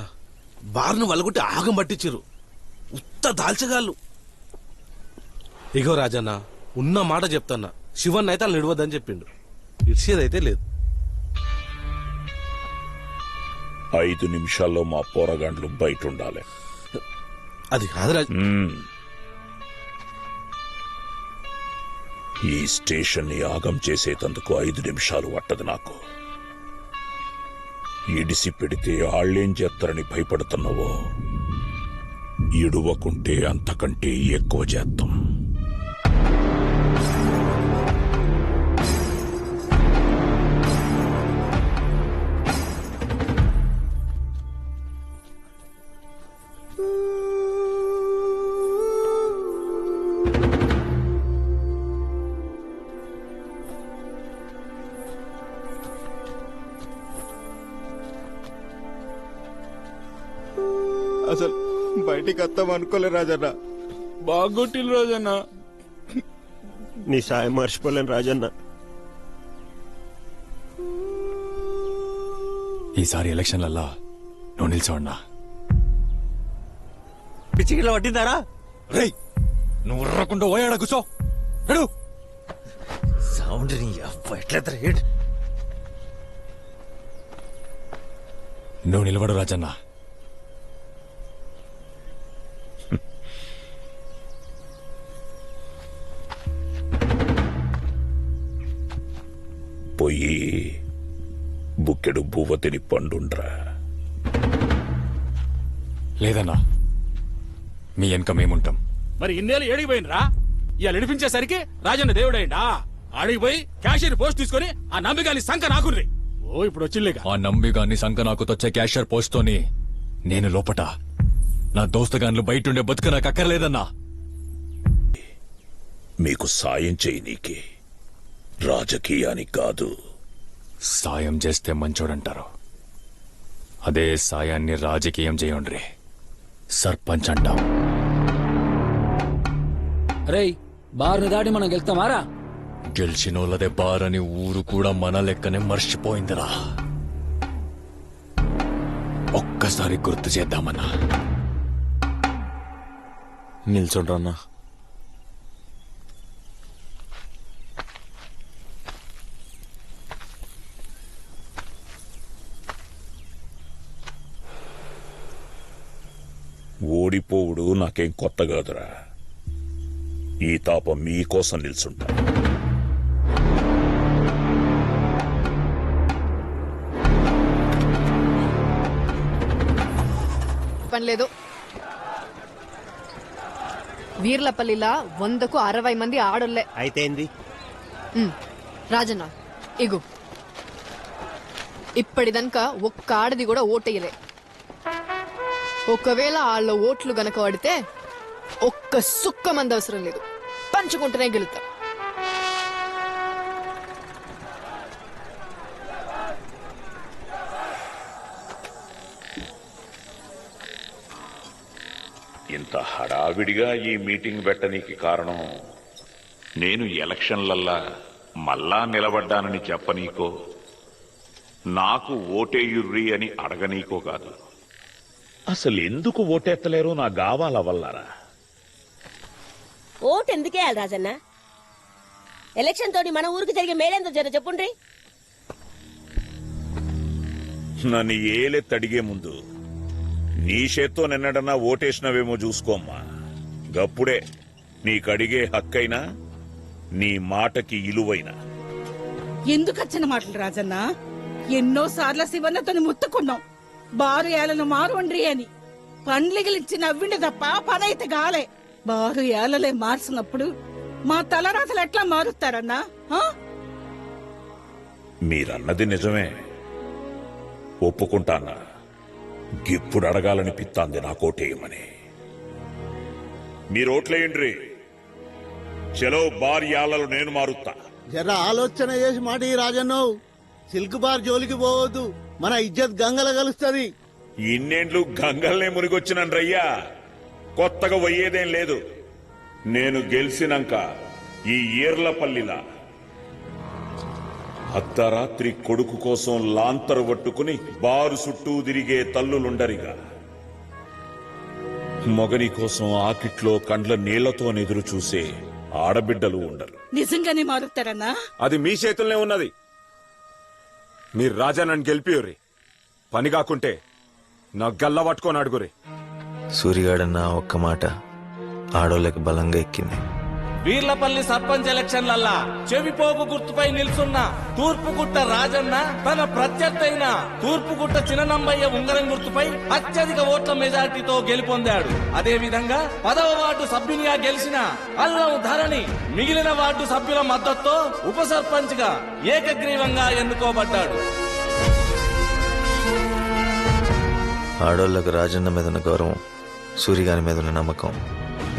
బార్ను వలగొట్టి ఆగం పట్టించిరు. ఉత్త దాల్చగాళ్ళు. ఇగో రాజన్న, ఉన్న మాట చెప్తాన్నా. శివన్ అయితే వాళ్ళు నిడవద్దని చెప్పిండు. ఇచ్చేదైతే లేదు. 5 నిమిషాల్లో మా పోరగాండ్లు బయట ఉండాలి. అది కాదు రాజ. ఈ స్టేషన్ ని ఆగం చేసేటందుకు 5 నిమిషాలు పట్టదు నాకు. ఇడిసి పెడితే ఆళ్ళేం చేస్తారని భయపడుతున్నావో, ఇడువకుంటే అంతకంటే ఎక్కువ చేద్దాం. అసలు బయటికి వస్తాం అనుకోలే రాజన్న. బాగొట్టిల్లు రాజన్న. నీ సాయం మర్చిపోలేను రాజన్న. ఈసారి ఎలక్షన్లల్లా నువ్వు నిల్చోన్నా. పిచ్చిగిట్లా పట్టిందారా? రేయ్, నువ్వు ఉర్రకుండా పోయాడా కూర్చో. సౌండ్ ఎట్లా రేట్. నువ్వు నిలబడు రాజన్న. పోయి బుక్కెడు బువ్వ తిని పండుండ్రా. లేదన్నా, మీ వెనక మేముంటాం. మరి ఇన్నేళ్ళు ఏడికి పోయినరా? ఇవాళ నడిపించేసరికి రాజన్న దేవుడైందా? ఆడికి పోయి క్యాషియర్ పోస్ట్ తీసుకుని ఆ నమ్మిగాని సంఖ నాకుర్రి. ఇప్పుడు వచ్చిల్లేగా. ఆ నంబిగాన్ని సంకనాకు తొచ్చే క్యాషియర్ పోస్ట్తోని నేను లోపట నా దోస్తగాన్లు బయటుండే బతుకు నాకు అక్కర్లేదన్నా. మీకు సాయం చేయనీకి, రాజకీయానికి కాదు. సాయం చేస్తే మంచోడంటారు, అదే సాయాన్ని రాజకీయం చేయండ్రి. సర్పంచ్ అంటాం. రేయ్, బార్ను దాడి మనం గెలుస్తామారా? గెలిచినోళ్ళదే బారని ఊరు కూడా మన లెక్కనే మర్చిపోయిందిరా. ఒక్కసారి గుర్తు చేద్దామన్నా. నిల్చోండ్రన్నా. ఓడిపోవుడు నాకేం కొత్త కాదురా. ఈ తాపం మీకోసం నిల్చుంటా. పనిలేదు. వీర్లపల్లిలా 100కు 60 మంది ఆడోళ్లే. అయితే ఏంది? రాజన్న ఇగు, ఇప్పటిదనక ఒక్క ఆడది కూడా ఓటేయలే. ఒకవేళ వాళ్ళ ఓట్లు గనక పడితే ఒక్క సుక్క మంది అవసరం లేదు, పంచుకుంటూనే గెలుతాం. ఇంత హడావిడిగా ఈ మీటింగ్ పెట్టనీకి కారణం నేను ఎలక్షన్లల్లా మళ్ళా నిలబడ్డానని చెప్పనీకో, నాకు ఓటేయుర్రి అని అడగనీకో కాదు. అసలు ఎందుకు ఓటెత్తలేరో నా గావాల వల్లరా. ఓటు ఎందుకేయాలి రాజన్న? ఎలక్షన్ తోటి మన ఊరికి జరిగే మేలేందో జర చెప్పుండ్రి. నన్ను ఏలెత్తడిగే ముందు నీ చేత్తో నిన్నడన్నా ఓటేసినవేమో చూసుకోమ్మా. గప్పుడే నీకడిగే హక్కైనా నీ మాటకి ఇలువైనా. ఎందుకచ్చిన మాటలు రాజన్న? ఎన్నోసార్లు శివన్నతోని ముత్తుకున్నాం, బారు ఏలను మారుండ్రి అని. పండ్లిగిలిచ్చి నవ్విండి తప్ప పనైతే గాలే. బారు ఏలలే మార్చినప్పుడు మా తలరాతలు ఎట్లా మారుతారన్నా? మీరన్నది నిజమే, ఒప్పుకుంటానా. గిప్పుడు అడగాలనిపిస్తాంది నా కోటేయమని. మీరోట్లేయండ్రి. చలో బార్ యాలలో నేను మారుతా. జర ఆలోచన చేసి మాట ఈ రాజన్నో. సిల్క్ బార్ జోలికి పోవద్దు, మన ఇజ్జత్ గంగల కలుస్తుంది. ఇన్నేండ్లు గంగల్నే మునిగొచ్చినయ్యా, కొత్తగా పోయేదేం లేదు. నేను గెలిచినాక ఈ ఈర్లపల్లిలా అర్ధరాత్రి కొడుకు కోసం లాంతరు పట్టుకుని బారు చుట్టూ తిరిగే తల్లులుండరిగా. మొగని కోసం ఆకిట్లో కండ్ల నీళ్లతో ఎదురు చూసే ఆడబిడ్డలు ఉండరు. నిజంగానే మారుతారన్నా? అది మీ చేతుల్నే ఉన్నది. మీరు రాజా నన్ను గెలిపియుర్రి, పని కాకుంటే నా గల్ల పట్టుకొని అడుగురి. సూరిగాడన్న ఒక్క మాట ఆడోళ్ళకి బలంగా ఎక్కింది. వీర్లపల్లి సర్పంచ్ ఎలక్షన్లల్లా చెవిపోగు గుర్తుపై నిల్చున్న తూర్పుగుట్ట రాజన్న తన ప్రత్యర్థైన తూర్పుగుట్ట చిన్ననంబయ్య ఉంగరం గుర్తుపై అత్యధిక ఓట్ల మెజార్టీతో గెలుపొందాడు. అదే విధంగా 10వ వార్డు సభ్యునిగా గెలిచిన అల్లం ధరణి మిగిలిన వార్డు సభ్యుల మద్దతుతో ఉప సర్పంచ్ గా ఏకగ్రీవంగా ఎన్నుకోబడ్డాడు. ఆడోళ్లకు రాజన్న మీద ఉన్న గౌరవం, సూరిగాని మీద ఉన్న నమ్మకం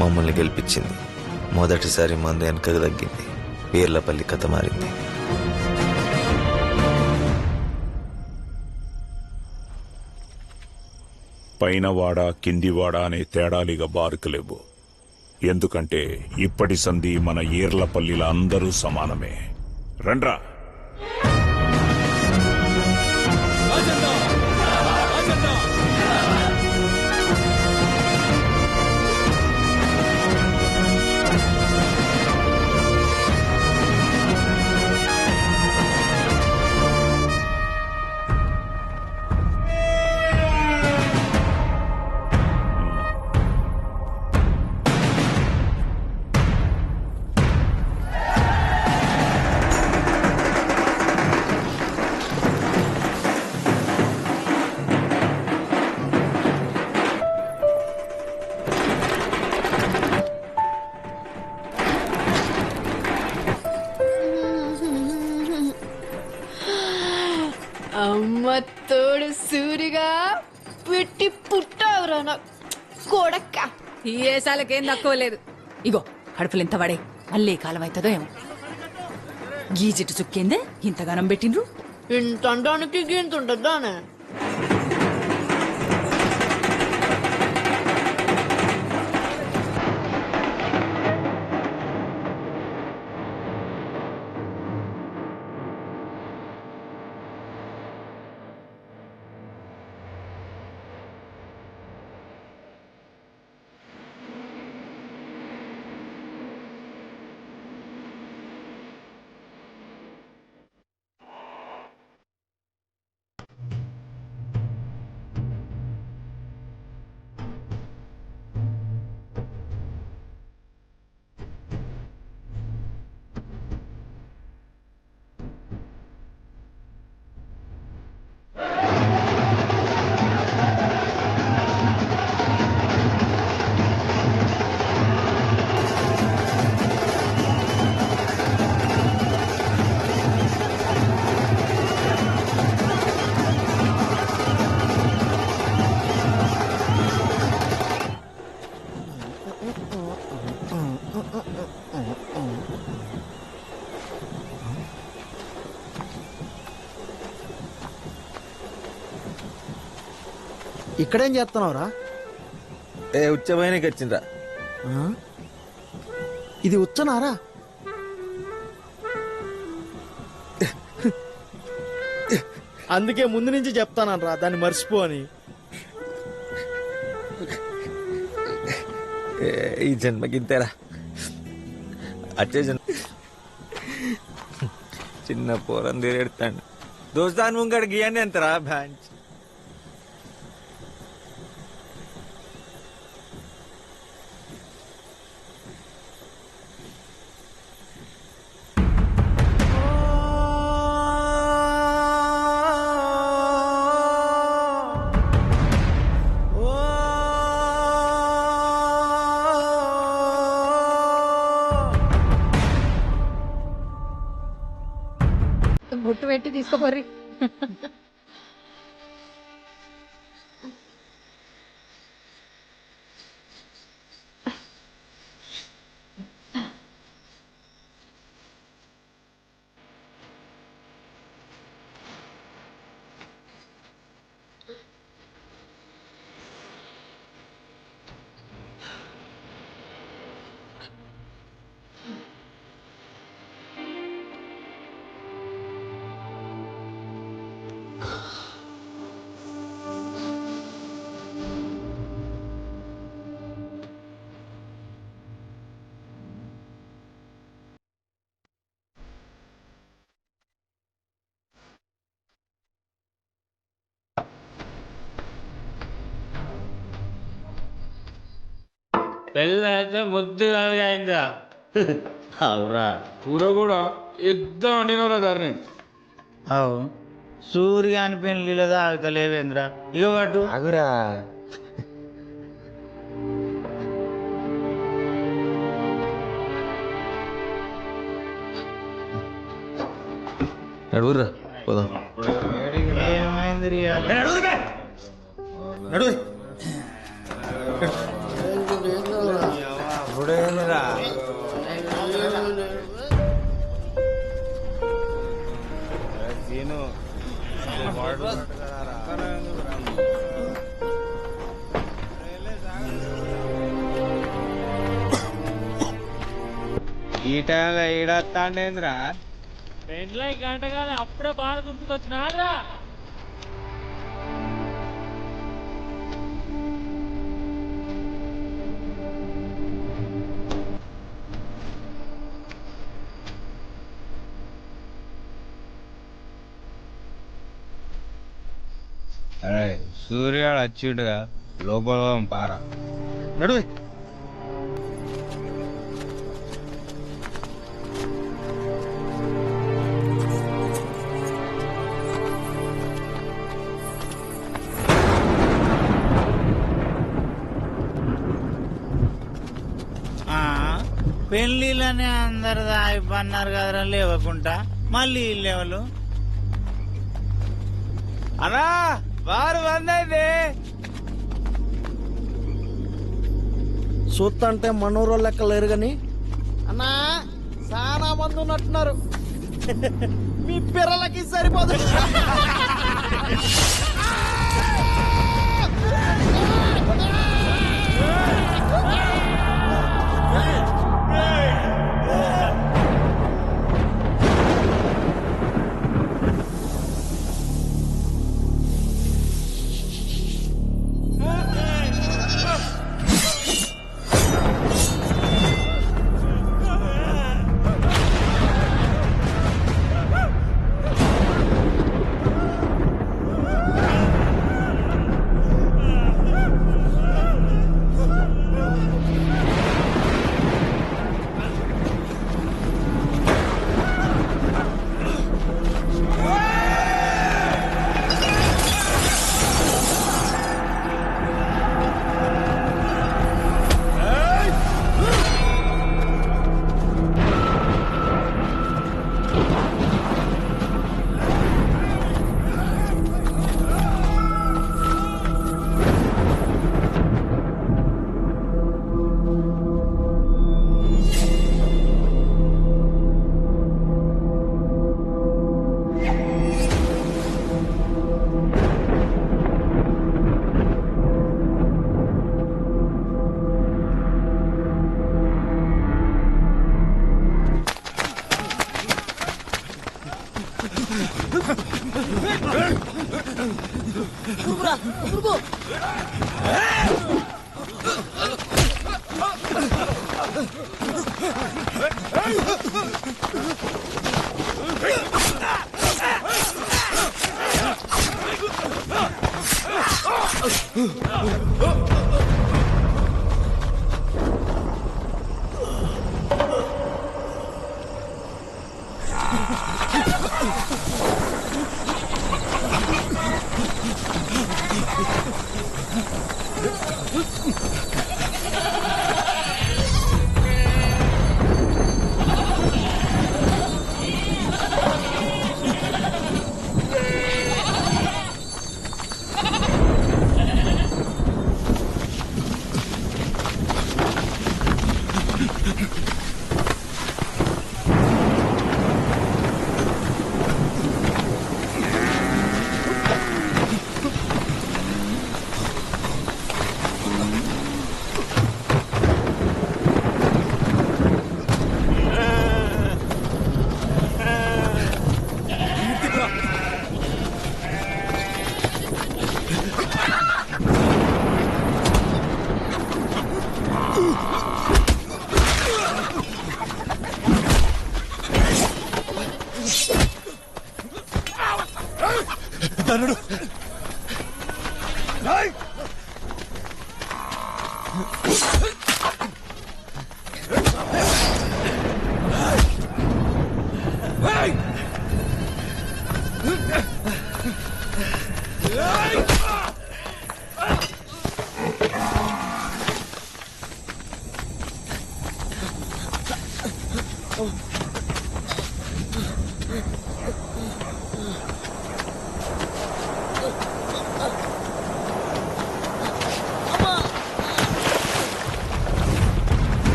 మమ్మల్ని గెలిపించింది. మొదటిసారి మంది వెనకకు తగ్గింది. వీర్లపల్లి కథ మారింది. పైనవాడ కిందివాడ అనే తేడాలిగా బారుకులేవు. ఎందుకంటే ఇప్పటి సంధి మన ఈర్లపల్లిల అందరూ సమానమే. రండ్రా. కొడక్క ఈ ఏసాలకేం తక్కువ లేదు. ఇగో కడుపులు ఎంత పడే మళ్ళీ కాలం అవుతుందో ఏమో. గీ జిట్టు చుక్కిందే ఇంతగానం పెట్టిండ్రు. ఇంత అండానికి ఇంత ఉంటుందానే. ఇక్కడేం చేస్తున్నావురా? ఉచ్చమైనకి వచ్చిండ్రా. ఇది ఉచ్చనారా? అందుకే ముందు నుంచి చెప్తానరా దాన్ని మర్చిపో అని. ఈ జన్మకింతేరా, వచ్చే జన్మ చిన్న పోరం తీరెడతాడు. దోస్తాను ముంగడు గీయండి ఎంతరా బ్యాంచ్. బొట్టు పెట్టి తీసుకోపోర్రి. పెళ్ళి అయితే ముద్దు అయిందా? అవురా, కూర కూడా యుద్ధం వండినరా దాన్ని. అవు సూర్య అని పెళ్లిలో తాగలేవేంద్రా. ఇక పట్టు అగురా. నడువురా పోదాం. ఏమైంది నడు. అప్పుడేంద్రా ఈ టైంలో ఈడొస్తాండేంద్రా. పెళ్ళై గంట కాదు అప్పుడే బాగా గుర్తుకొచ్చినారా. అరే సూర్యాడు వచ్చిండుగా, లోపల పారా. నడువే. పెళ్లిలోనే అందరు అయిపోన్నారు కదరా లేవకుండా, మళ్ళీ లేవలు అన్నా వారు వందైంది. చూస్తంటే మనూరో లెక్క లేరు గాని అన్నా చాలా మంది ఉన్నట్టున్నారు. మీ పిల్లలకి సరిపోదు.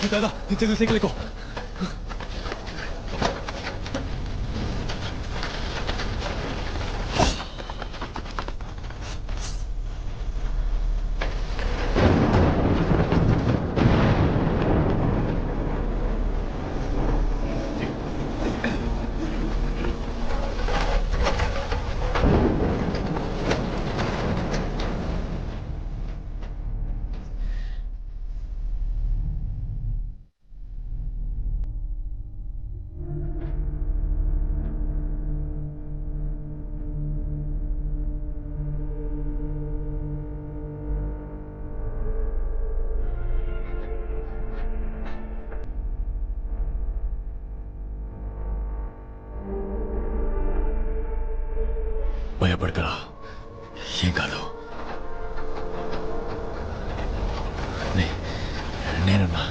दादा चलो साइकिल को భయపడకరా ఏం కాదు నేనున్నా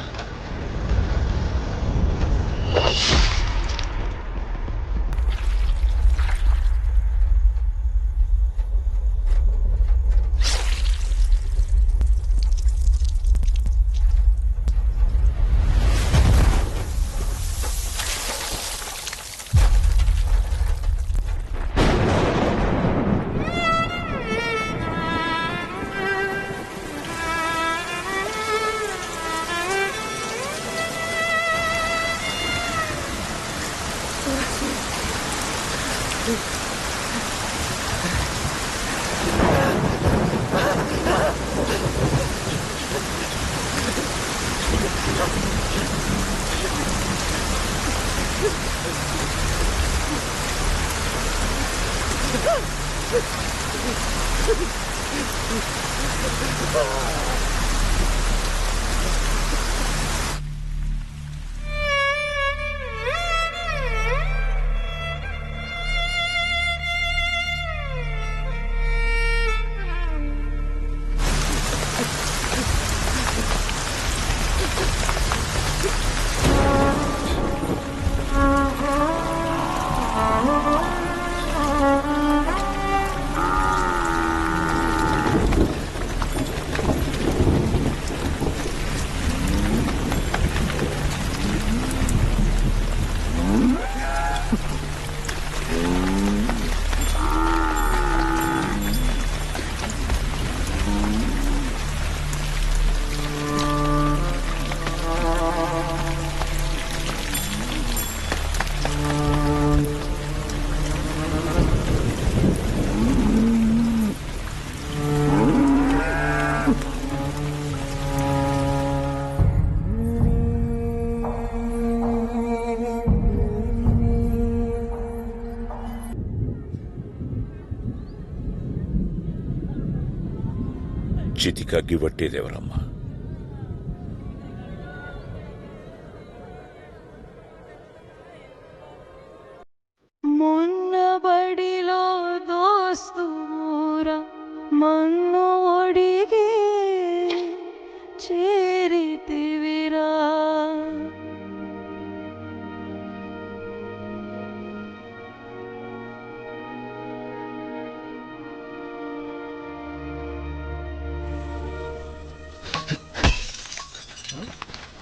చితికి అగ్గిపట్టేదెవరమ్మా? మొన్న బడిలో దోస్తూరా మన్ను ఒడిగి చేరితివిరా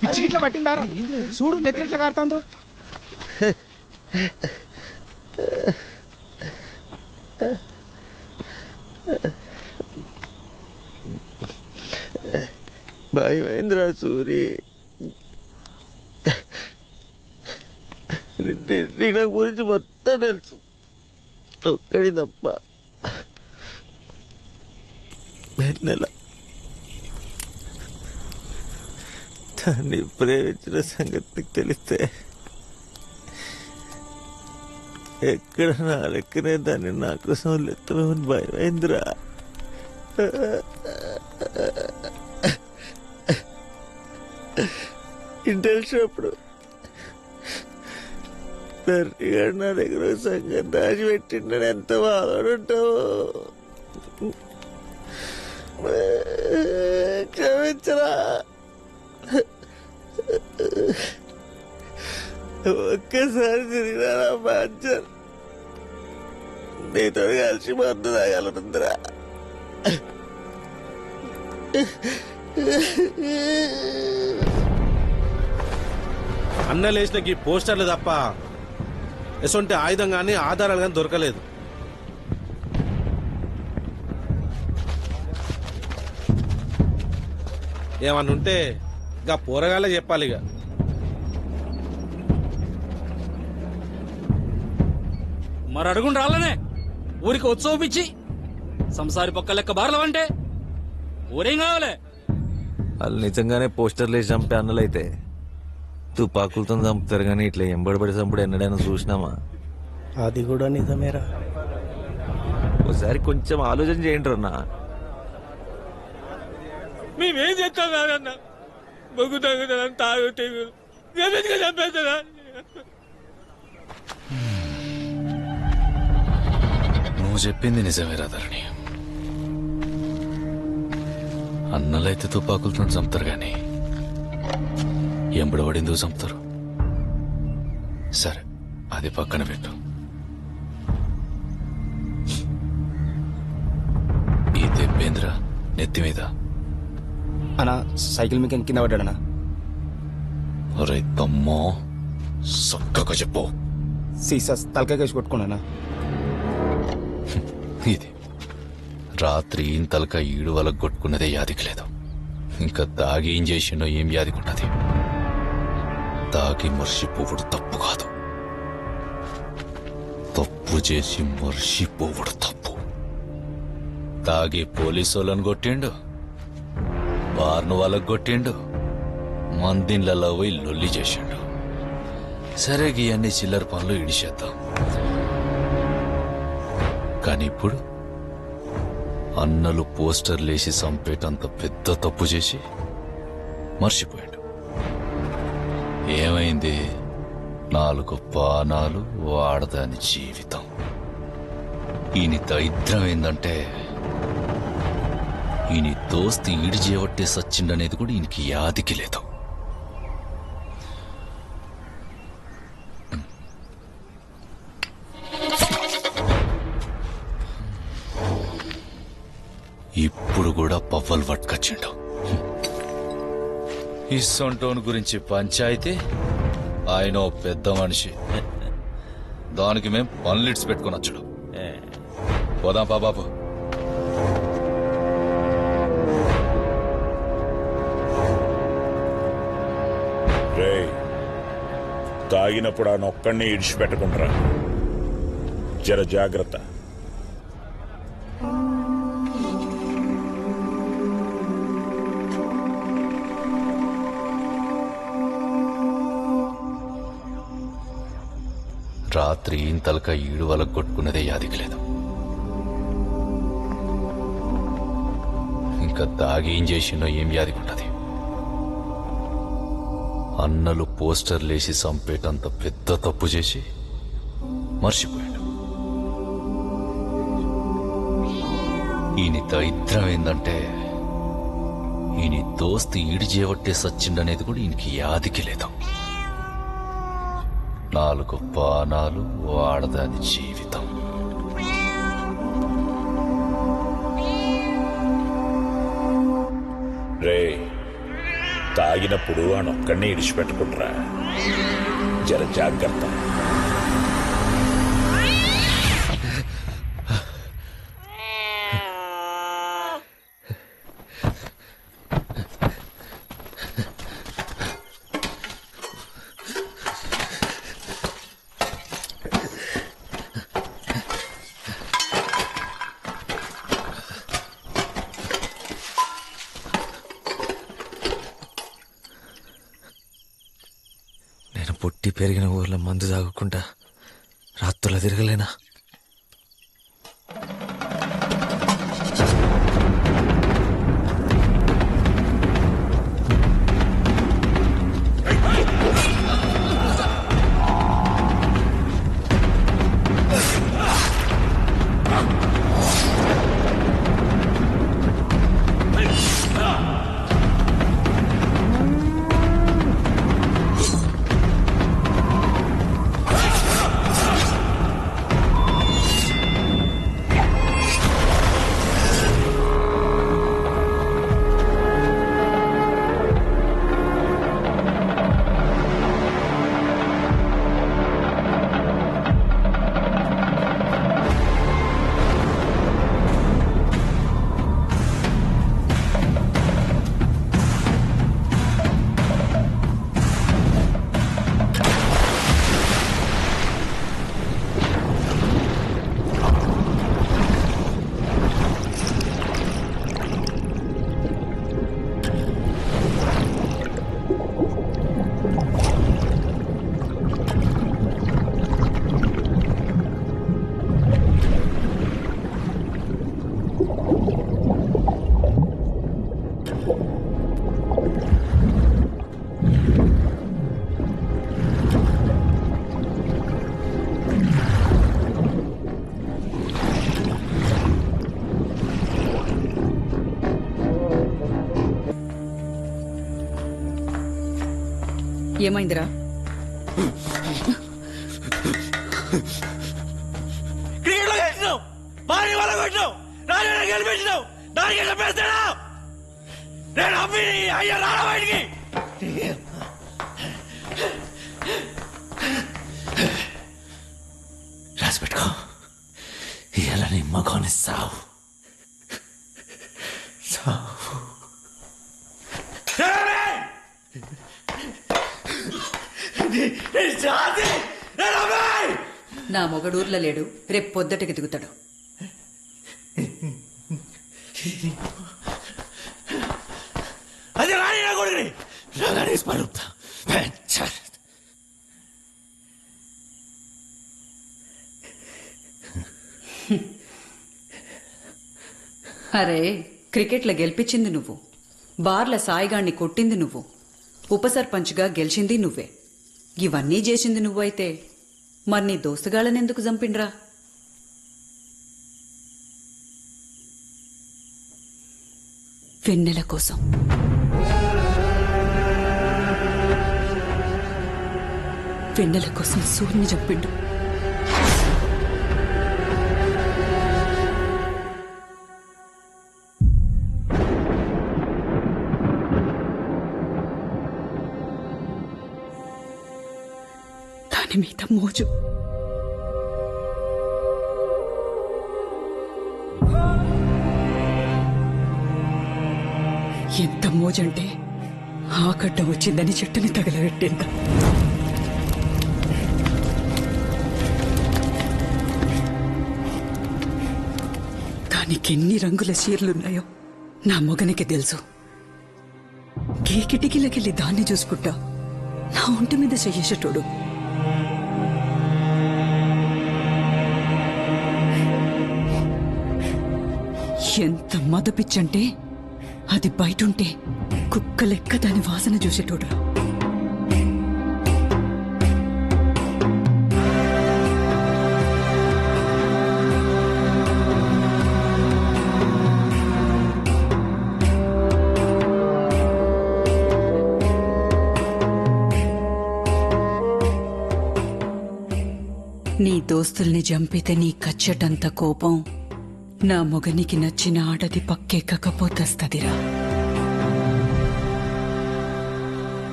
పిచ్చి ఇట్లా పట్టిందారా చూడు నెత్తి ఇట్లా కారుతాందో భయమైందిరా సూరి నీకు నా గురించి మొత్తం తెలుసు ఒక్కడి తప్ప నెల దాన్ని ప్రేమించిన సంగతి నీకు తెలిస్తే ఎక్కడ నా లెక్కనే దాన్ని నా కోసం లెత్తమని భయమైందిరా ఇంటెలిసినప్పుడు తండ్రిగాడు నా దగ్గర సంగతి దాచిపెట్టిండని ఎంత బాధపడుంటావు క్షమించరా ఒక్కసారి తిరిగినా బాధ్యత నీతో కలిసి మందు తాగాలనుందిరా. అన్న లేచిన పోస్టర్లు తప్ప ఎసొంటి ఆయుధం కానీ ఆధారాలు కానీ దొరకలేదు. ఏమన్నా ఉంటే ఇక పోరగాళ్ళే చెప్పాలి. ఇక మరి అడుగుండి రాళ్ళనే ఊరికి ఉత్సవపిచ్చి సంసారి పక్క లెక్క బార్లవంటే ఊరేం కావాలి? వాళ్ళు నిజంగానే పోస్టర్లు వేసి చంపే అన్నలైతే తుపాకులతో చంపుతారు, కానీ ఇట్లా ఎంబడబడి చంపుడు ఎన్నడైనా చూసినామా? అది కూడా నిజమేరా. ఒకసారి కొంచెం ఆలోచన చేయండి అన్న. మేమేం చేస్తాం కాదన్నా, బొగ్గు తగ్గుతాం, తాగు తెగులు మేమెందుకు చంపేస్తారా? నువ్వు చెప్పింది నిజమేరా ధరణి. అన్నలైతే తుపాకులతో చంపుతారు గాని ఎంబడబడిందుకు చంపుతారు. సరే, అది పక్కన పెట్టు. ఈ దెబ్బేంద్ర నెత్తి మీద అన్నా సైకిల్ మీకు కింద పడ్డాడనా? ఒరే తమ్మో, చక్కగా చెప్పు. సీసస్ తలకాయ కొట్టుకున్నానా? ఇది రాత్రి ఇంతలక ఈడు వాళ్ళకు కొట్టుకున్నదే యాదికి లేదు. ఇంకా తాగి ఏం చేసిండో ఏం యాదికున్నది. తాగి మర్చిపోవుడు తప్పు కాదు, తప్పు చేసి మర్చిపోవుడు తప్పు. తాగి పోలీసు వాళ్ళని కొట్టిండు, బార్ను వాళ్ళకు కొట్టిండు, మందిన్లలో పోయి లొల్లి చేసిండు. సరే, ఇవన్నీ చిల్లర పనులు ఇడిచేద్దాం. కానీ ఇప్పుడు అన్నలు పోస్టర్లేసి చంపేటంత పెద్ద తప్పు చేసి మర్చిపోయాడు. ఏమైంది? 4 పానాలు, వాడదాని జీవితం. ఈయన దరిద్రం ఏందంటే ఈయన దోస్తి ఈడి చేయబట్టే సచ్చిండనేది కూడా ఈయనకి యాదికి లేదు. ఇప్పుడు కూడా పవ్వలు పట్టుకొచ్చిండు. ఈ సొంటోన్ గురించి పంచాయితీ, ఆయన ఓ పెద్ద మనిషి, దానికి మేం పన్లిట్స్ పెట్టుకుని వచ్చుడు. పోదాం బాబు. రే, తాగినప్పుడు ఆ నొక్కడిని ఇడిచిపెట్టకుండా జర జాగ్రత్త. రాత్రి ఇంతలక ఈడు వాళ్ళకు కొట్టుకున్నదే యాదికి లేదు. ఇంకా తాగి ఏం చేసిండో ఏం యాదికుంటది. అన్నలు పోస్టర్లేసి చంపేటంత పెద్ద తప్పు చేసి మర్చిపోయాడు. ఈయన దరిద్రం ఏందంటే ఈయన దోస్తి ఈడి చేయబట్టే సచ్చిండనేది కూడా ఈయనకి యాదికి లేదు. 4 పానాలు, వాడదాని జీవితం. రే, తాగినప్పుడు ఆ నొక్కడిని ఇడిచిపెట్టకుండా జర జాగ్రత్త. పుట్టి పెరిగిన ఊర్లో మందు తాగకుండా రాత్రుల తిరగలేనా? ఏమైందిరా? క్రికెట్లో గెలిచినావు, భారీ వాళ్ళ కొట్టినావు, రాజన్న గెలిపించినావు, దానికి చెప్పేస్తాడా? నేను అమ్మి అయ్యా రారా బయటికి. రాసిపెట్టుకో, ఇలా నీ మగోని సావు సావు. నా మొగడూర్లో లేడు, రేపు పొద్దుటకి దిగుతాడు. అది రాని నా కొడుకుని రాగానేసి పడుతా. అరే, క్రికెట్లో గెలిపించింది నువ్వు, బార్ల సాయిగాన్ని కొట్టింది నువ్వు, ఉప సర్పంచ్గా గెలిచింది నువ్వే. ఇవన్నీ చేసింది నువ్వైతే మరి నీ దోస్తుగాళ్ళని ఎందుకు చంపిండ్రా? వెన్నెల కోసం. వెన్నెల కోసం సూర్యుని చంపిండు. దాని మీద మోజు. ఎంత మోజంటే ఆకడ్డం వచ్చిందని చెట్టుని తగలబెట్టిందా. దానికి ఎన్ని రంగుల చీరలున్నాయో నా మొగనికి తెలుసు. ఏ కిటికీలకెళ్ళి దాన్ని చూసుకుంటా నా ఒంటి మీద చెయ్యేసేటోడు. ఎంత మదపిచ్చంటే అది బయటుంటే కుక్క లెక్క దాని వాసన చూసేటోడు. నీ దోస్తుల్ని చంపితే నీ కచ్చటంత కోపం నా మొగనికి నచ్చిన ఆడది పక్కెక్కకపోతస్తదిరా.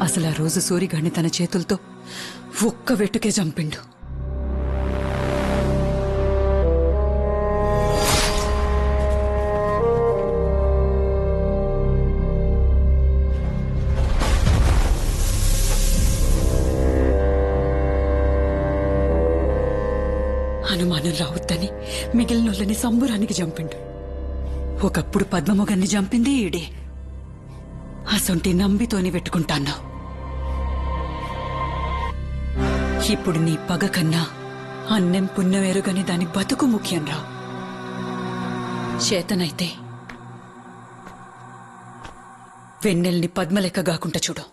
అసలు ఆ రోజు సూరిగాడిని తన చేతులతో ఒక్క వెట్టుకే చంపిండు. అనుమానం రావద్దని మిగిలినోళ్ళని సంబురానికి చంపిండు. ఒకప్పుడు పద్మమొగన్ని చంపింది ఈడే. అసొంటి నంబితోని పెట్టుకుంటాన్నా. ఇప్పుడు నీ పగ కన్నా అన్నం పుణ్యమేరుగని దాని బతుకు ముఖ్యం రా. చేతనైతే వెన్నెల్ని పద్మలెక్క గాకుండా చూడు.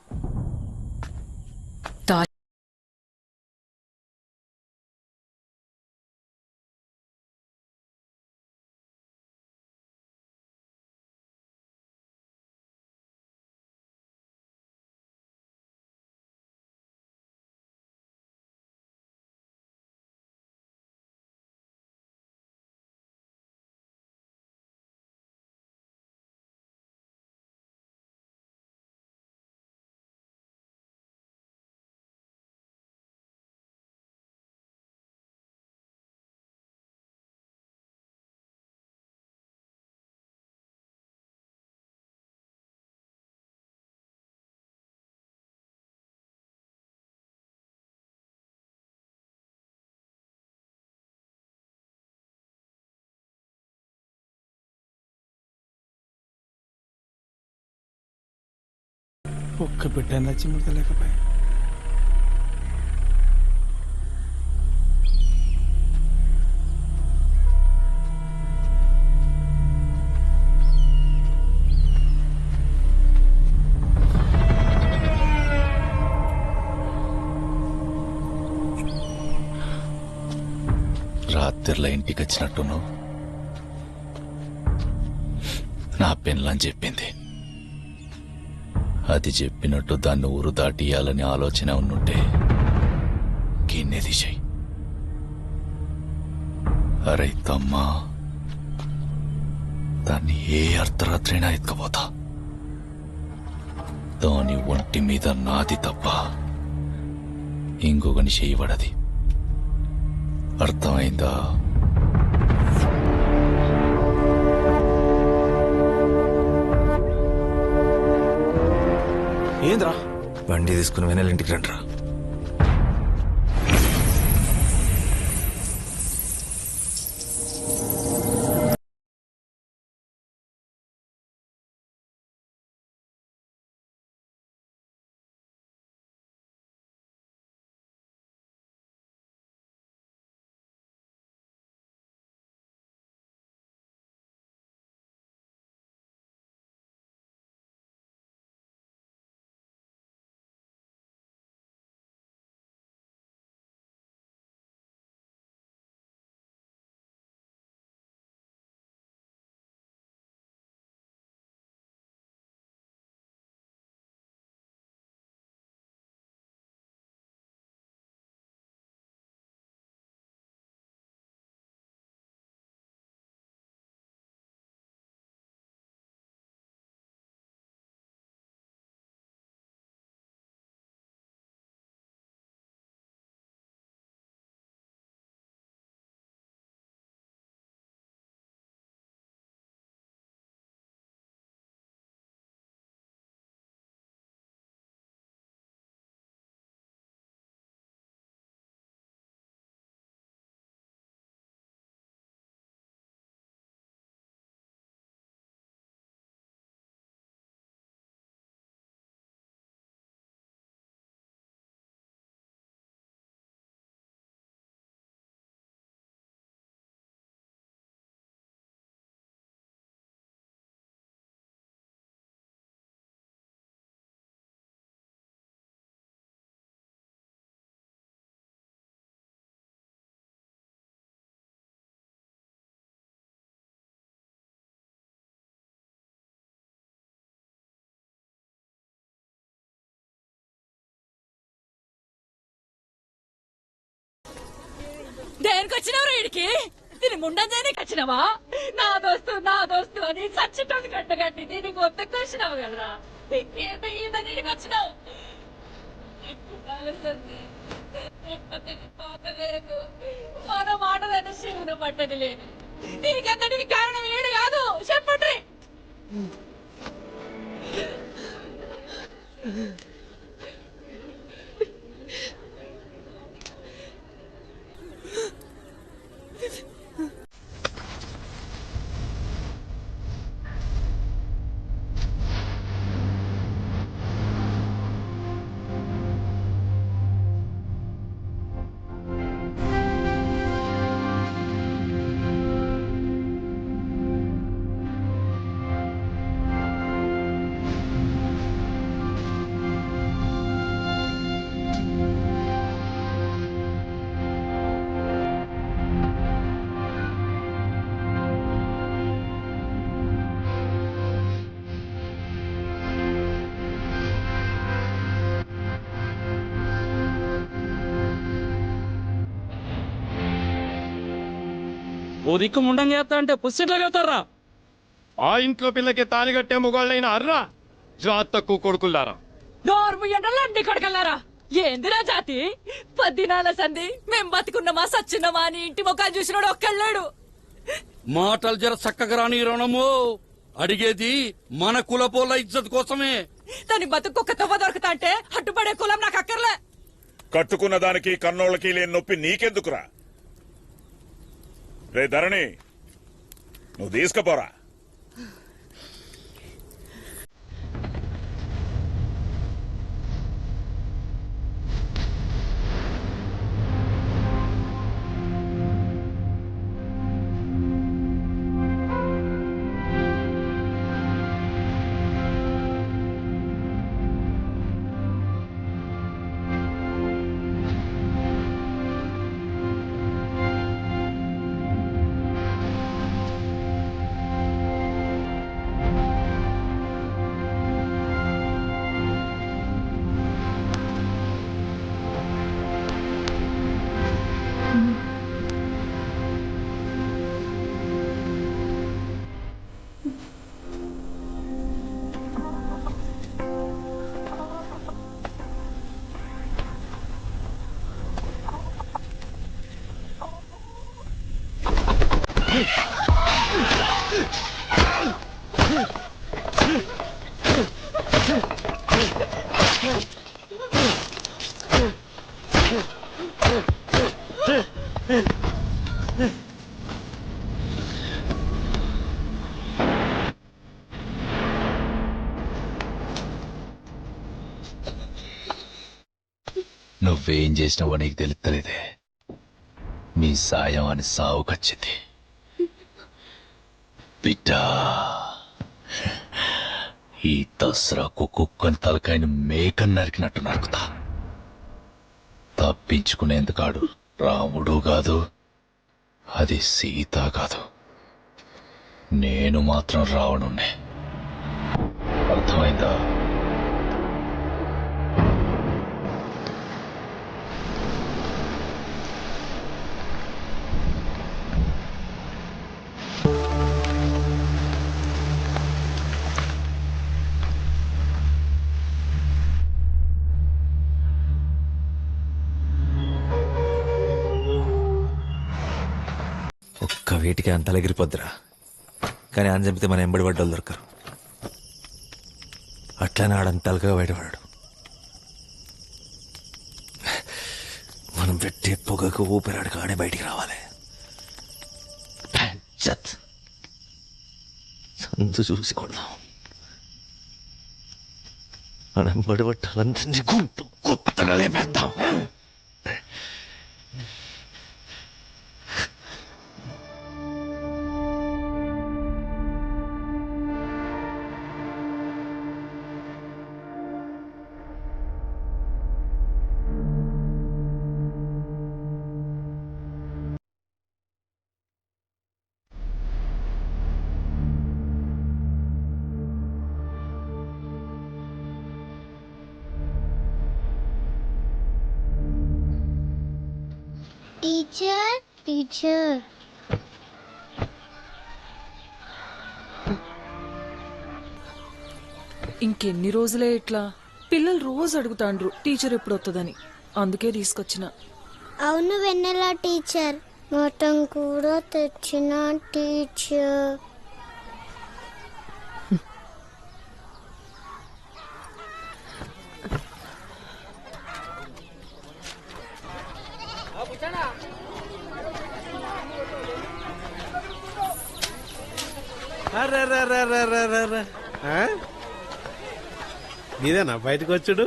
ఒక్క బిడ్డ నచ్చి ముడతలేకపోయా. రాత్రిలో ఇంటికి వచ్చినట్టును నా పెన్లని చెప్పింది. అది చెప్పినట్టు దాన్ని ఊరు దాటియాలని ఆలోచన ఉన్నట్టే గిన్నెది చెయ్యి. అరే తమ్మా, దాన్ని ఏ అర్ధరాత్రైనా ఎత్తుకపోతా. దాని ఒంటి మీద నాది తప్ప ఇంకొకని చేయబడది. అర్థమైందా? ఏంద్రా? బండి తీసుకుని వెనల్ ఇంటికి రండిరా. దేనికి వచ్చినావు వీడికి? దీని ముండంజానికి వచ్చినావా? నా దోస్తు అని చచ్చిటోని కట్టగట్టి దీనికి ఒత్తకు వచ్చినావు కదరా. దీనికి వచ్చినావు మన మాటలను శివున పట్టది లేదు. దీనికంతటికి కారణం ఏడు కాదు, చెప్పండి. ఓ దిక్కు ముండం చేస్తా అంటే పుస్తెట్లో చెప్తారా? ఆ ఇంట్లో పిల్లకి తాళి కట్టే మొగాళ్ళైన అర్రా జాతకు కొడుకులారా. నోర్ము ఎండలండి కొడకల్లారా. ఏందిరా జాతి? 10 దినాల సంధి మేం బతుకున్నామా సచ్చిన్నామా అని ఇంటి ముఖాలు చూసినోడు ఒక్కళ్ళాడు. మాటలు జర చక్కగా రాని రణము. అడిగేది మన కులపోల ఇజ్జత్ కోసమే. దాని బతుకు తవ్వ దొరుకుతా అంటే అడ్డుపడే కులం నాకు అక్కర్లే. కట్టుకున్న దానికి కన్నోళ్ళకి లేని నొప్పి నీకెందుకురా? రే ధరణి, నువ్వు తీసుకుపోరా. నువ్వేం చేసినావో నీకు తెలుస్తలేదే. మీ సాయం అని సావుకొచ్చింది బిడ్డా. ఈ దసరాకు కుక్కని తలకాయని మేకని నరికినట్టు నరుకుతా. తప్పించుకునేందుకాడు రాముడు కాదు, అది సీత కాదు, నేను మాత్రం రావణుణ్ణే. అర్థమైందా? ఒక్క వేటికి అంత ఎగిరిపోద్దురా, కానీ అని చంపితే మన ఎంబడి పడ్డోళ్ళు దొరకరు. అట్లనే ఆడంత తలకగా బయటపడాడు. మనం పెట్టే పొగకు ఊపిరాడికి ఆడే బయటికి రావాలి. సందు చూసి కొడదాం. మన ఎంబడి పట్టాలందరినీ గుంపు కొత్తగా లేపేద్దాం. టీచర్ టీచర్ ఇంకెన్ని రోజులే ఇట్లా? పిల్లలు రోజు అడుగుతాండ్రు టీచర్ ఎప్పుడు వస్తుందని, అందుకే తీసుకొచ్చిన. అవును వెన్నెల టీచర్, మటన్ కూడా తెచ్చిన టీచర్. ఇదేనా బయటకు వచ్చుడు?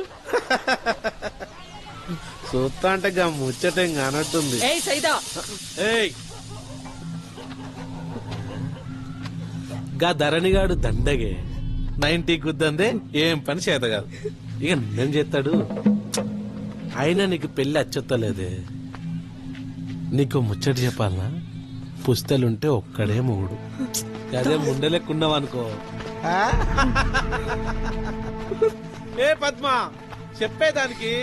చూస్తా అంటే గా ముచ్చటేం కానట్టుంది. ఏయ్, గా ధరణిగాడు దండగే 90 గుద్దందే ఏం పని చేత కాదు. ఇక నేను చేస్తాడు. అయినా నీకు పెళ్లి అచ్చొత్తలేదే. నీకు ముచ్చట చెప్పాలనా? పుస్తలుంటే ఒక్కడే మూడు. అదే ముండలెక్కున్నావనుకో. ఏ పద్మ, చెప్పేదానికి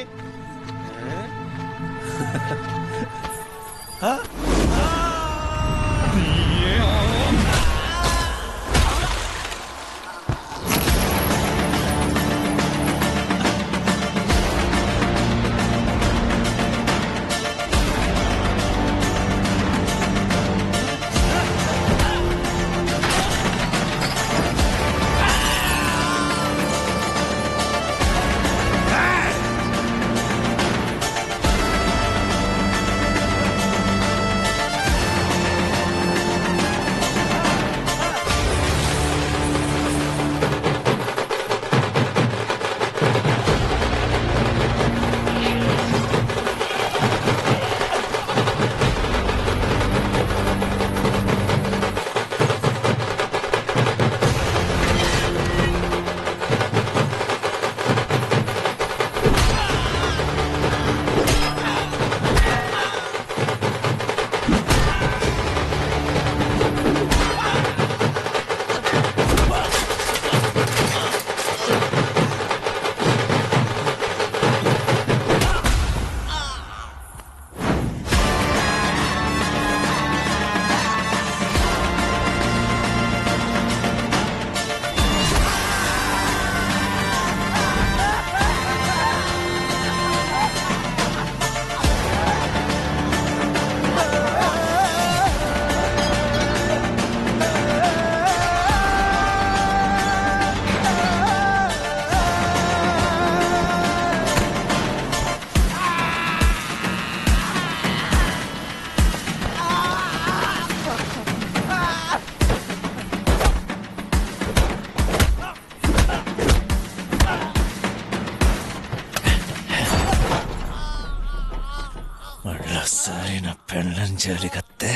జోలికత్తే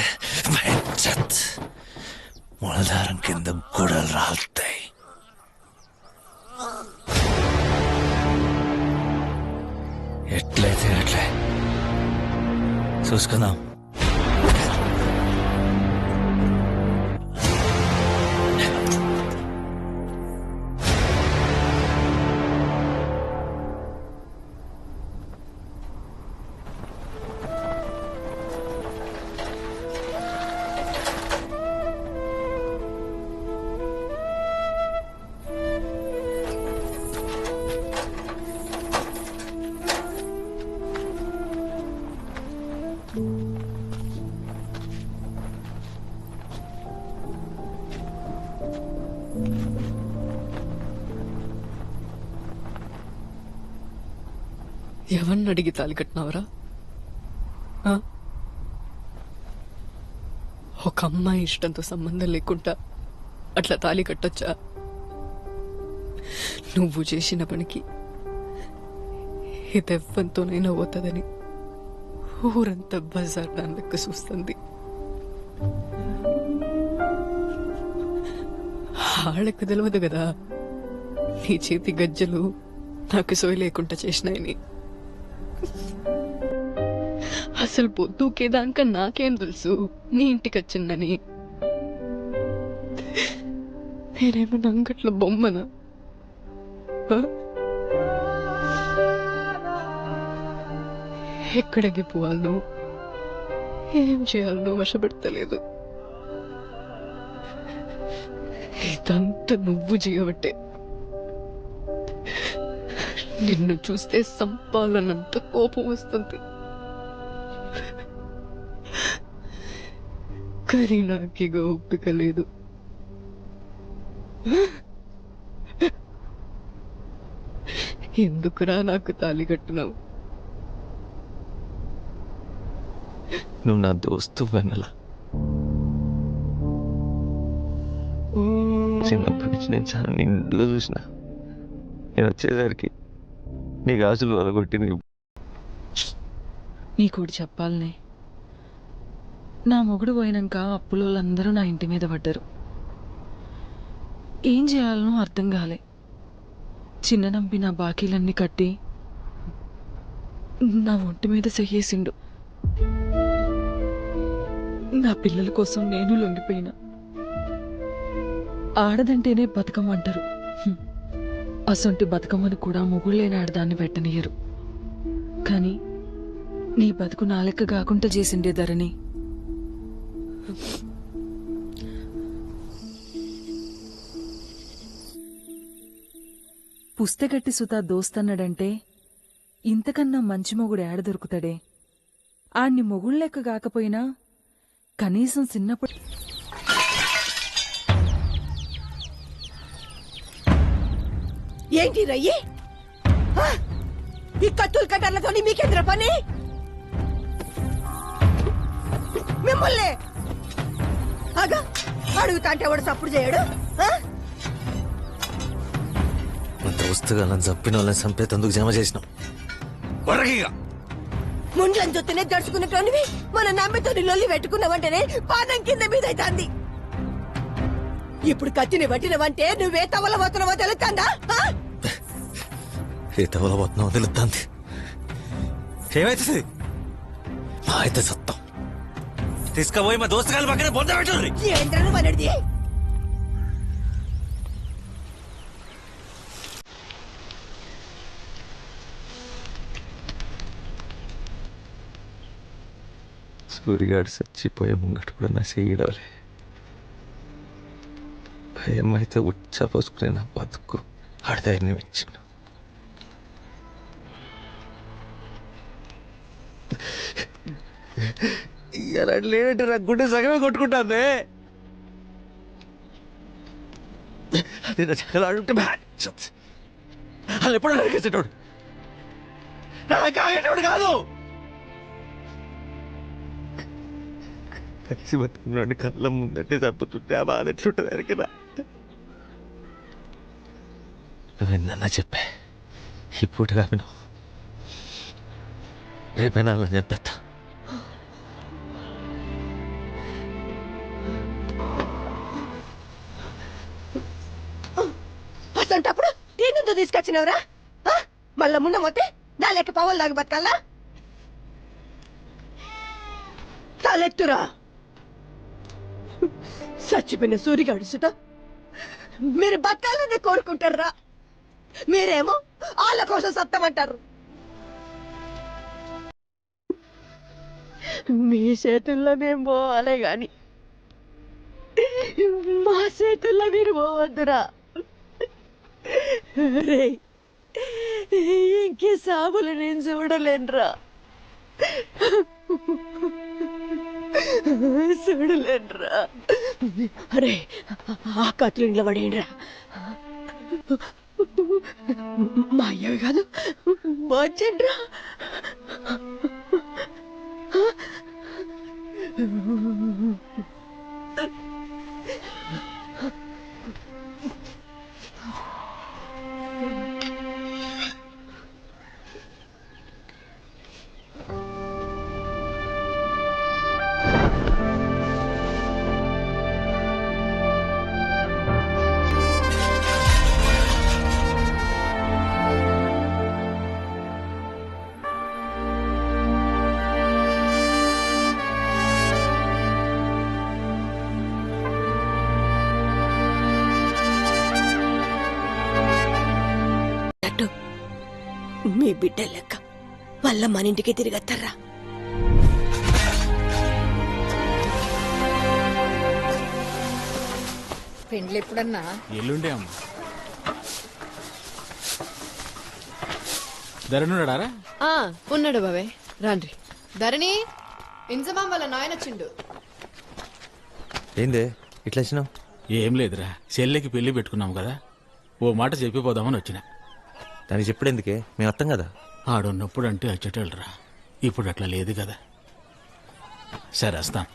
మొలదారం కింద గొడవలు రాలుతాయి. ఎట్లయితే అట్లే చూసుకుందాం. ఎవరిని అడిగి తాలి కట్టినవరా? ఒక అమ్మాయి ఇష్టంతో సంబంధం లేకుండా అట్లా తాలి కట్టొచ్చా? నువ్వు చేసిన పనికి ఇదెవ్వంతోనైనా పోతుందని ఊరంతా బజార్ దాని లెక్క చూస్తుంది. ఆళ్ళకు తెలియదు కదా నీ చేతి గజ్జలు నాకు సోయి లేకుండా చేసినాయని. అసలు పొద్దుకేదాకా నాకేం తెలుసు నీ ఇంటికి వచ్చిందని? నేనేమన్నా అంగట్ల బొమ్మనా? ఎక్కడికి పోవాలను ఏం చేయాలనో వశపెడతలేదు. ఇదంతా నువ్వు చేయబట్టే. నిన్ను చూస్తే సంపాలనంత కోపం వస్తుంది. కానీ నాకిగ ఓపిక లేదు. ఎందుకురా నాకు తాళి కట్టినావు? నువ్వు నా దోస్తు వెన్నెల. చిన్నప్పటి నుంచి నేను చాలా నిండుగా చూసిన. నేను వచ్చేసరికి నీ గాజులు వలగొట్టి నీకోటి చెప్పాలనే, నా మొగుడు పోయినాక అప్పులోళ్ళందరూ నా ఇంటి మీద పడ్డారు. ఏం చేయాలనో అర్థం కాలే. చిన్న నంపి నా బాకీలన్నీ కట్టి నా ఒంటి మీద చెయ్యేసిండు. నా పిల్లల కోసం నేను లొంగిపోయినా. ఆడదంటేనే బతుకమ్మంటారు. అసొంటి బతుకమ్మను కూడా మొగుళ్ళైన ఆడదాన్ని పెట్టనియరు. కానీ నీ బతుకు నా లెక్క కాకుండా చేసిండే ధరణి. పుస్తకట్టి సుతా దోస్తన్నాడంటే ఇంతకన్నా మంచి మొగుడు ఏడ దొరుకుతాడే? ఆణ్ణి మొగుళ్ళెక్క కాకపోయినా కనీసం చిన్నప్పుడు ఏంటి రయ్యి? ఈ కత్తులు కట్టర్లతో మీకెందుర పని? మిమ్మల్ని అగా అడుగుతా అంటే వాడు సప్పుడు చేయడు. దోస్తుగాలను చంపిన వాళ్ళని చంపేతందుకు జమ చేసినాం. ముండ్లని చూస్తేనే దడుచుకున్నట్టునివి మన నమ్మితో లొల్లి పెట్టుకున్నావంటేనే పాదం కింద మీద అవుతుంది. ఇప్పుడు కత్తిని పట్టినవంటే నువ్వే తవల పోతున్నావో తెలుస్తుందా? ఏ తవల పోతున్నావో తెలుస్తుంది. ఏమైతుంది? మా అయితే సత్తం తీసుకుపోయి మా దోస్తుగాల పక్కన బొంద పెట్టండి. ఏంద్రను మనడిది? సూర్యగాడు చచ్చిపోయే ముంగట కూడా నా చెయ్యడలే. భయం అయితే ఉచ్చపోసుకునే నా బతుకు ఆడదాన్ని ఇచ్చిండు. ఇలా లేదంటే నా గుండె సగమే కొట్టుకుంటానే. అది నా చక్కగా ఆడుంటే వాళ్ళు ఎప్పుడు అడిగేసేటోడు, నాకు ఆగేటోడు కాదు. కలిసి బతుకున్నాడు కళ్ళ ముందంటే చంపుతుంటే ఆ బాధ ఎట్లుంటుంది అరికినా. నువ్వేందన్నా చెప్పే ఈ పూట కాపినావు. రేపైనా చంపేస్తా. తీసుకొచ్చినవరా మళ్ళా ముండ మొత్తే నా లెక్క పవన్ లాగా బతకాలా తలెత్తురా చచ్చిపోయిన సూరిగాడు సుత మీరు బతకాలని కోరుకుంటారా మీరేమో వాళ్ళ కోసం సత్తమంటారు మీ చేతుల్లో మేము పోవాలే గాని మా చేతుల్లో మీరు పోవద్దురా రే ఇంకే సాబులు నేను చూడలేనురా చూడలేనురా అరే ఆ కత్తులు ఇంట్లో పడేయండిరా మా అయ్యవి కాదు మార్చండిరా మీ బిడ్డ లెక్క వాళ్ళ మన ఇంటికి తిరిగత్తర్రా పెండ్లు ఎప్పుడన్నా ఎల్లుండే అమ్మ ధరణుడారా ఉన్నాడు బాబాయ్ రాండ్రి ధరణి ఇంజమాం వాళ్ళ నాయన చిండు ఏందే ఇట్లా వచ్చినావు? ఏం లేదురా చెల్లెకి పెళ్లి పెట్టుకున్నాం కదా ఓ మాట చెప్పిపోదామని వచ్చిన. దానికి చెప్పుడు ఎందుకే, మేము అర్థం కదా. ఆడున్నప్పుడు అంటే వచ్చేటోళ్ళరా, ఇప్పుడు అట్లా లేదు కదా. సరే వస్తాం,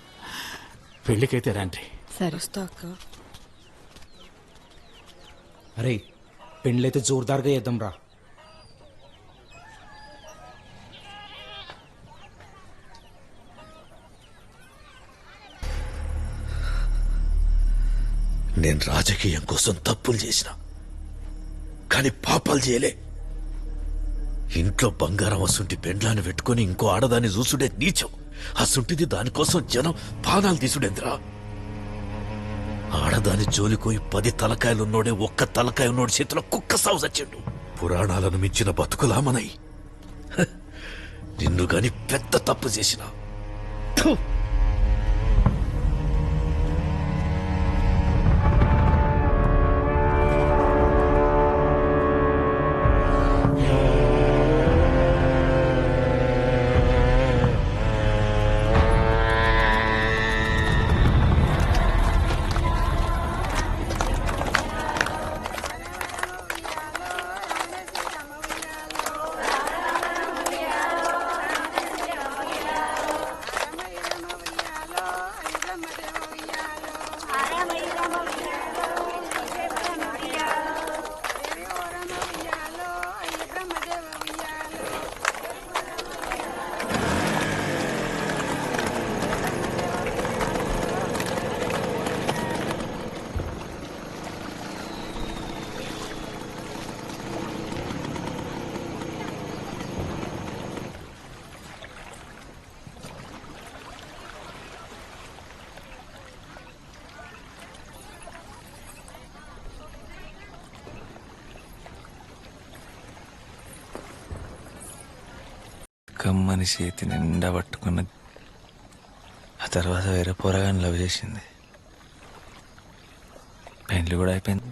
పెళ్లికైతే రండి. సరే వస్తా అక్క. అరే పెండ్లైతే జోర్దార్గా చేద్దాం రా. నేను రాజకీయం కోసం తప్పులు చేసిన, కానీ పాపాలు చేయలే. ఇంట్లో బంగారం అసుంటి పెండ్లాన్ని పెట్టుకుని ఇంకో ఆడదాన్ని చూసుడే నీచం. అసుంటిది దానికోసం జనం పానాలు తీసుడేంద్రా. ఆడదాని జోలికోయి 10 తలకాయలున్నోడే ఒక్క తలకాయ ఉన్నోడి చేతిలో కుక్క సాగు చచ్చిండు. పురాణాలను మించిన బతుకులా మనయి. నిన్ను గాని పెద్ద తప్పు చేసిన. కమ్మని చేతి నిండా పట్టుకున్న, ఆ తర్వాత వేరే పోరగాని లవ్ చేసింది. పెండ్లి కూడా అయిపోయింది.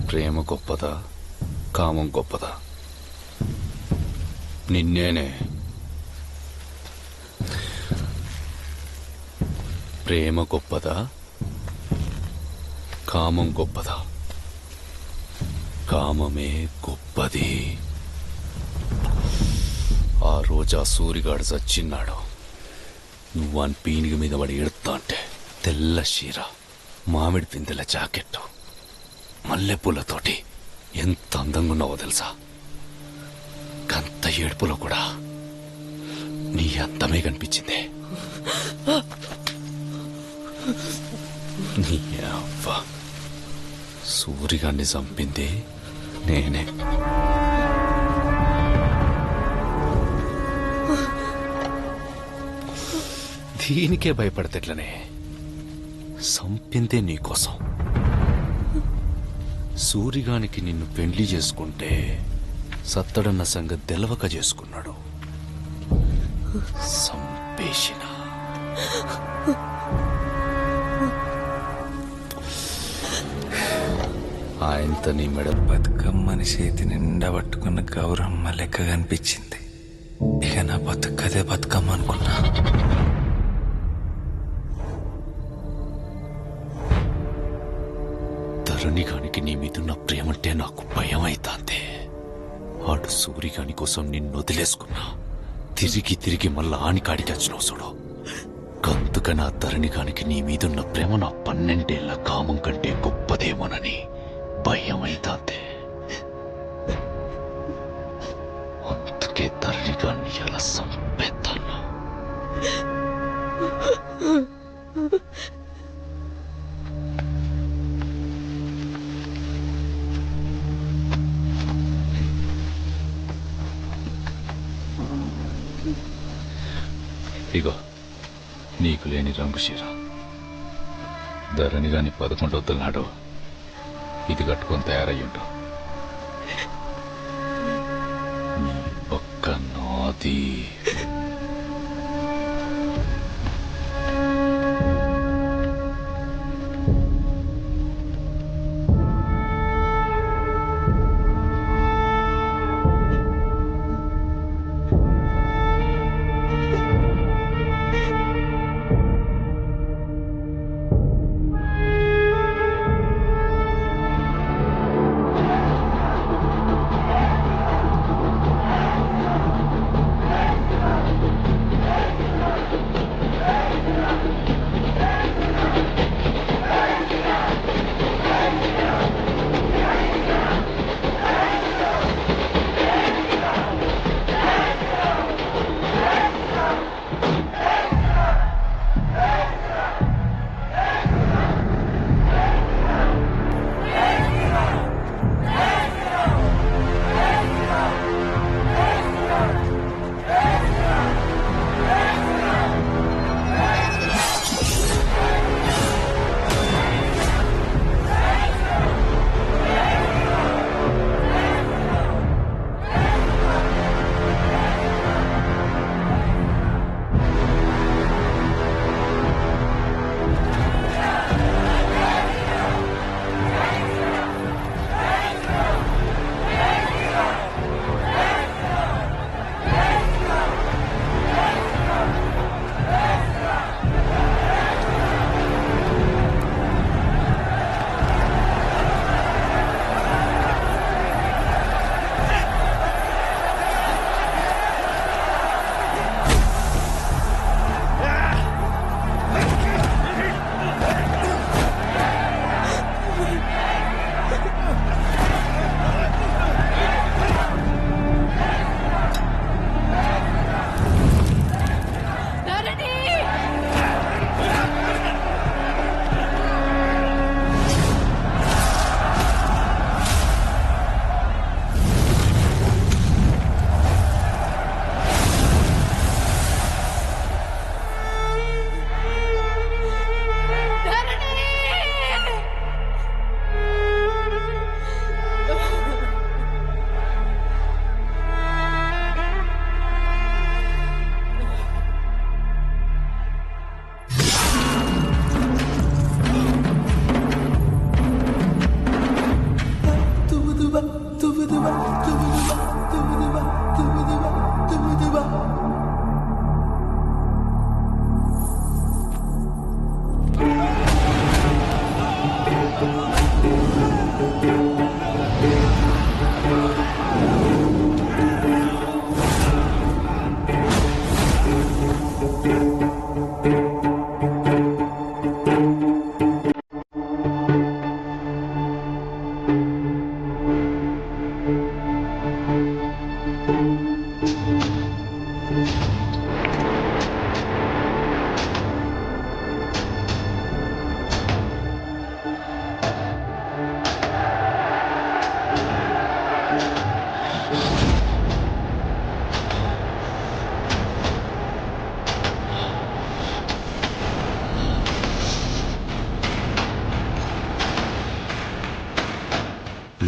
ప్రేమ గొప్పదా కామం గొప్పదా? నిన్నేనే. ప్రేమ గొప్పదా కామం గొప్పదా? కామమే గొప్పది. ఆ రోజు ఆ సూరిగాడు చచ్చిన్నాడు. నువ్వు వాని పీనిగి మీద పడి ఎడుతా అంటే తెల్ల చీర, మామిడి పిందెల జాకెట్టు, మల్లెపూలతోటి ఎంత అందంగా ఉన్నావో తెలుసా? కంత ఏడుపులో కూడా నీ అందమే కనిపించింది. నీ అవ్వ సూరిగాన్ని చంపింది నేనే. దీనికే భయపడతేట్లనే, చంపిందే నీకోసం. సూరిగానికి నిన్ను పెండ్లి చేసుకుంటే సత్తడన్న సంగతి తెలవక చేసుకున్నాడు. సంపేషిన ఆయనతో నీ మెడ బతుకమ్మని చేతి నిండా పట్టుకున్న గౌరమ్మ లెక్క కనిపించింది. ఇక నా బతుకదే బతుకమ్మ అనుకున్నా. ధరణిగానికి నీ మీదున్న ప్రేమంటే నాకు భయం అవుతాందే. వాడు సూరిగాని కోసం నిన్ను వదిలేసుకున్నా తిరిగి తిరిగి మళ్ళా ఆనికాడికి వచ్చినావు చూడు. గంతుక నా ధరణిగానికి నీ మీదున్న ప్రేమ నా 12 ఏళ్ల కామం కంటే గొప్పదేమోనని భయం అవుతాందే. అందుకే ధరణిగాన్ని ఎలా సంపేస్తాను. ఇగో నీకు లేని రంగు చీర. ధరణి గాని 11 నాడు ఇది కట్టుకొని తయారయ్యుండు. నీ ఒక్క నాది.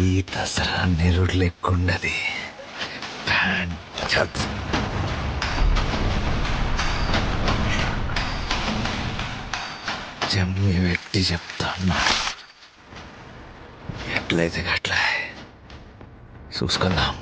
ఈ దసరా నిరుడు లెక్కున్నది. జమ్మి పెట్టి చెప్తాను, ఎట్లయితే గట్లా చూసుకుందాం.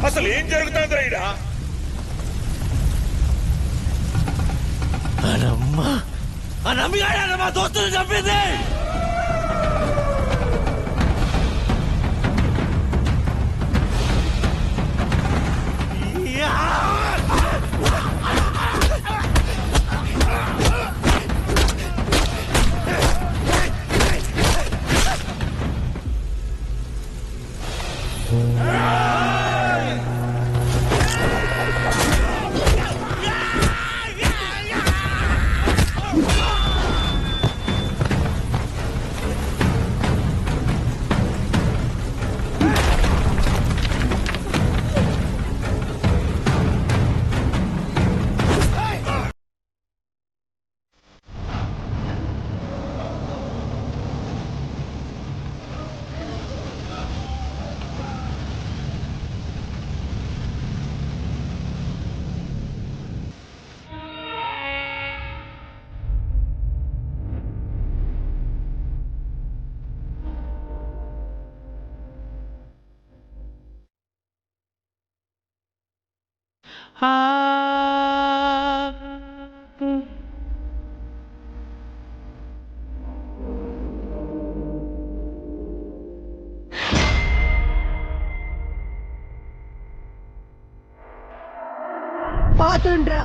అసలు ఏం జరుగుతుంది రైడా? నమ్మిగాడు మా దోస్తులు చంపింది. பாத்துன்றா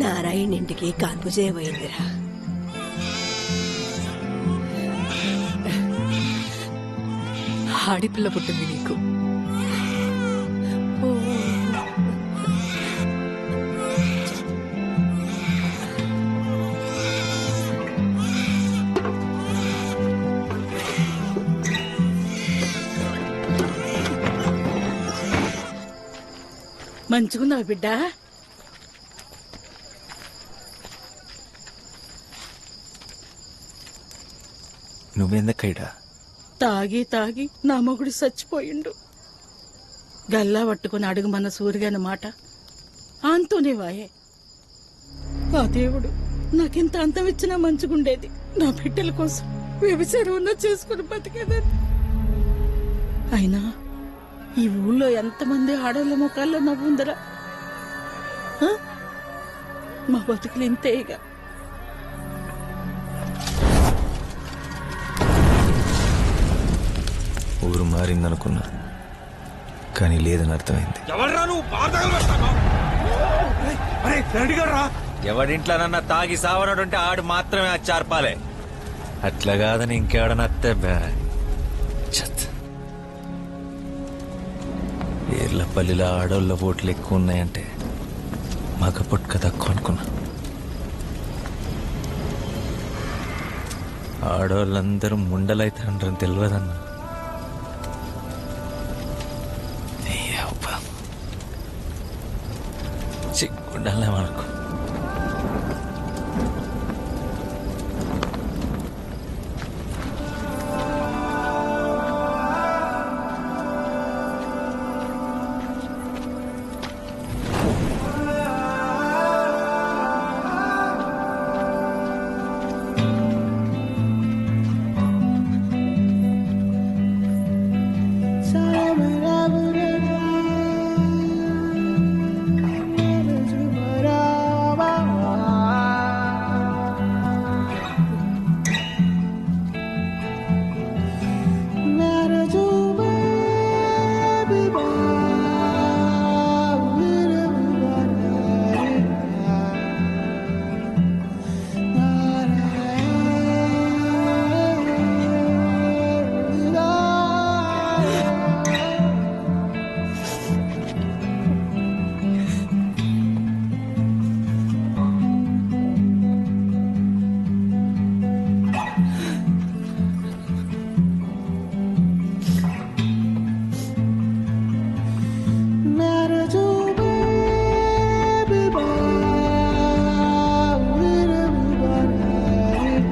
నారాయణ ఇంటికి కాన్పు చేయబోయిందిరా. ఆడిపిల్ల పుట్టింది నీకు. మంచుకున్నావు బిడ్డ? నువ్వెందుకైడా? తాగి తాగి నా మొగుడు చచ్చిపోయిండు. గల్లా పట్టుకుని అడుగుమన్న సూరిగాని మాట ఆంతోనే వాయే. ఆ దేవుడు నాకింత అంతం ఇచ్చినా మంచుకుండేది. నా బిడ్డల కోసం వ్యభిచారం ఉన్నా చేసుకుని బతికేదాన్ని. అయినా ఈ ఊళ్ళో ఎంతమంది ఆడవాళ్ళ ముఖాల్లో నవ్వుందరా. మా బతుకులు ఇంతే ఇక. ఊరు మారిందనుకున్నా కానీ లేదని అర్థమైంది. ఎవడింట్లోనన్నా తాగి సావనడుంటే ఆడు మాత్రమే అది చార్పాలే. అట్లా కాదని ఇంకేడనత్తే ఏర్లపల్లిలో ఆడోళ్ళ ఓట్లు ఎక్కువ ఉన్నాయంటే మగ పుట్టుక తక్కువ అనుకున్నా. ఆడోళ్ళందరూ ముండలైతారని తెలియదన్నా. చిక్కుండాలే మనకు.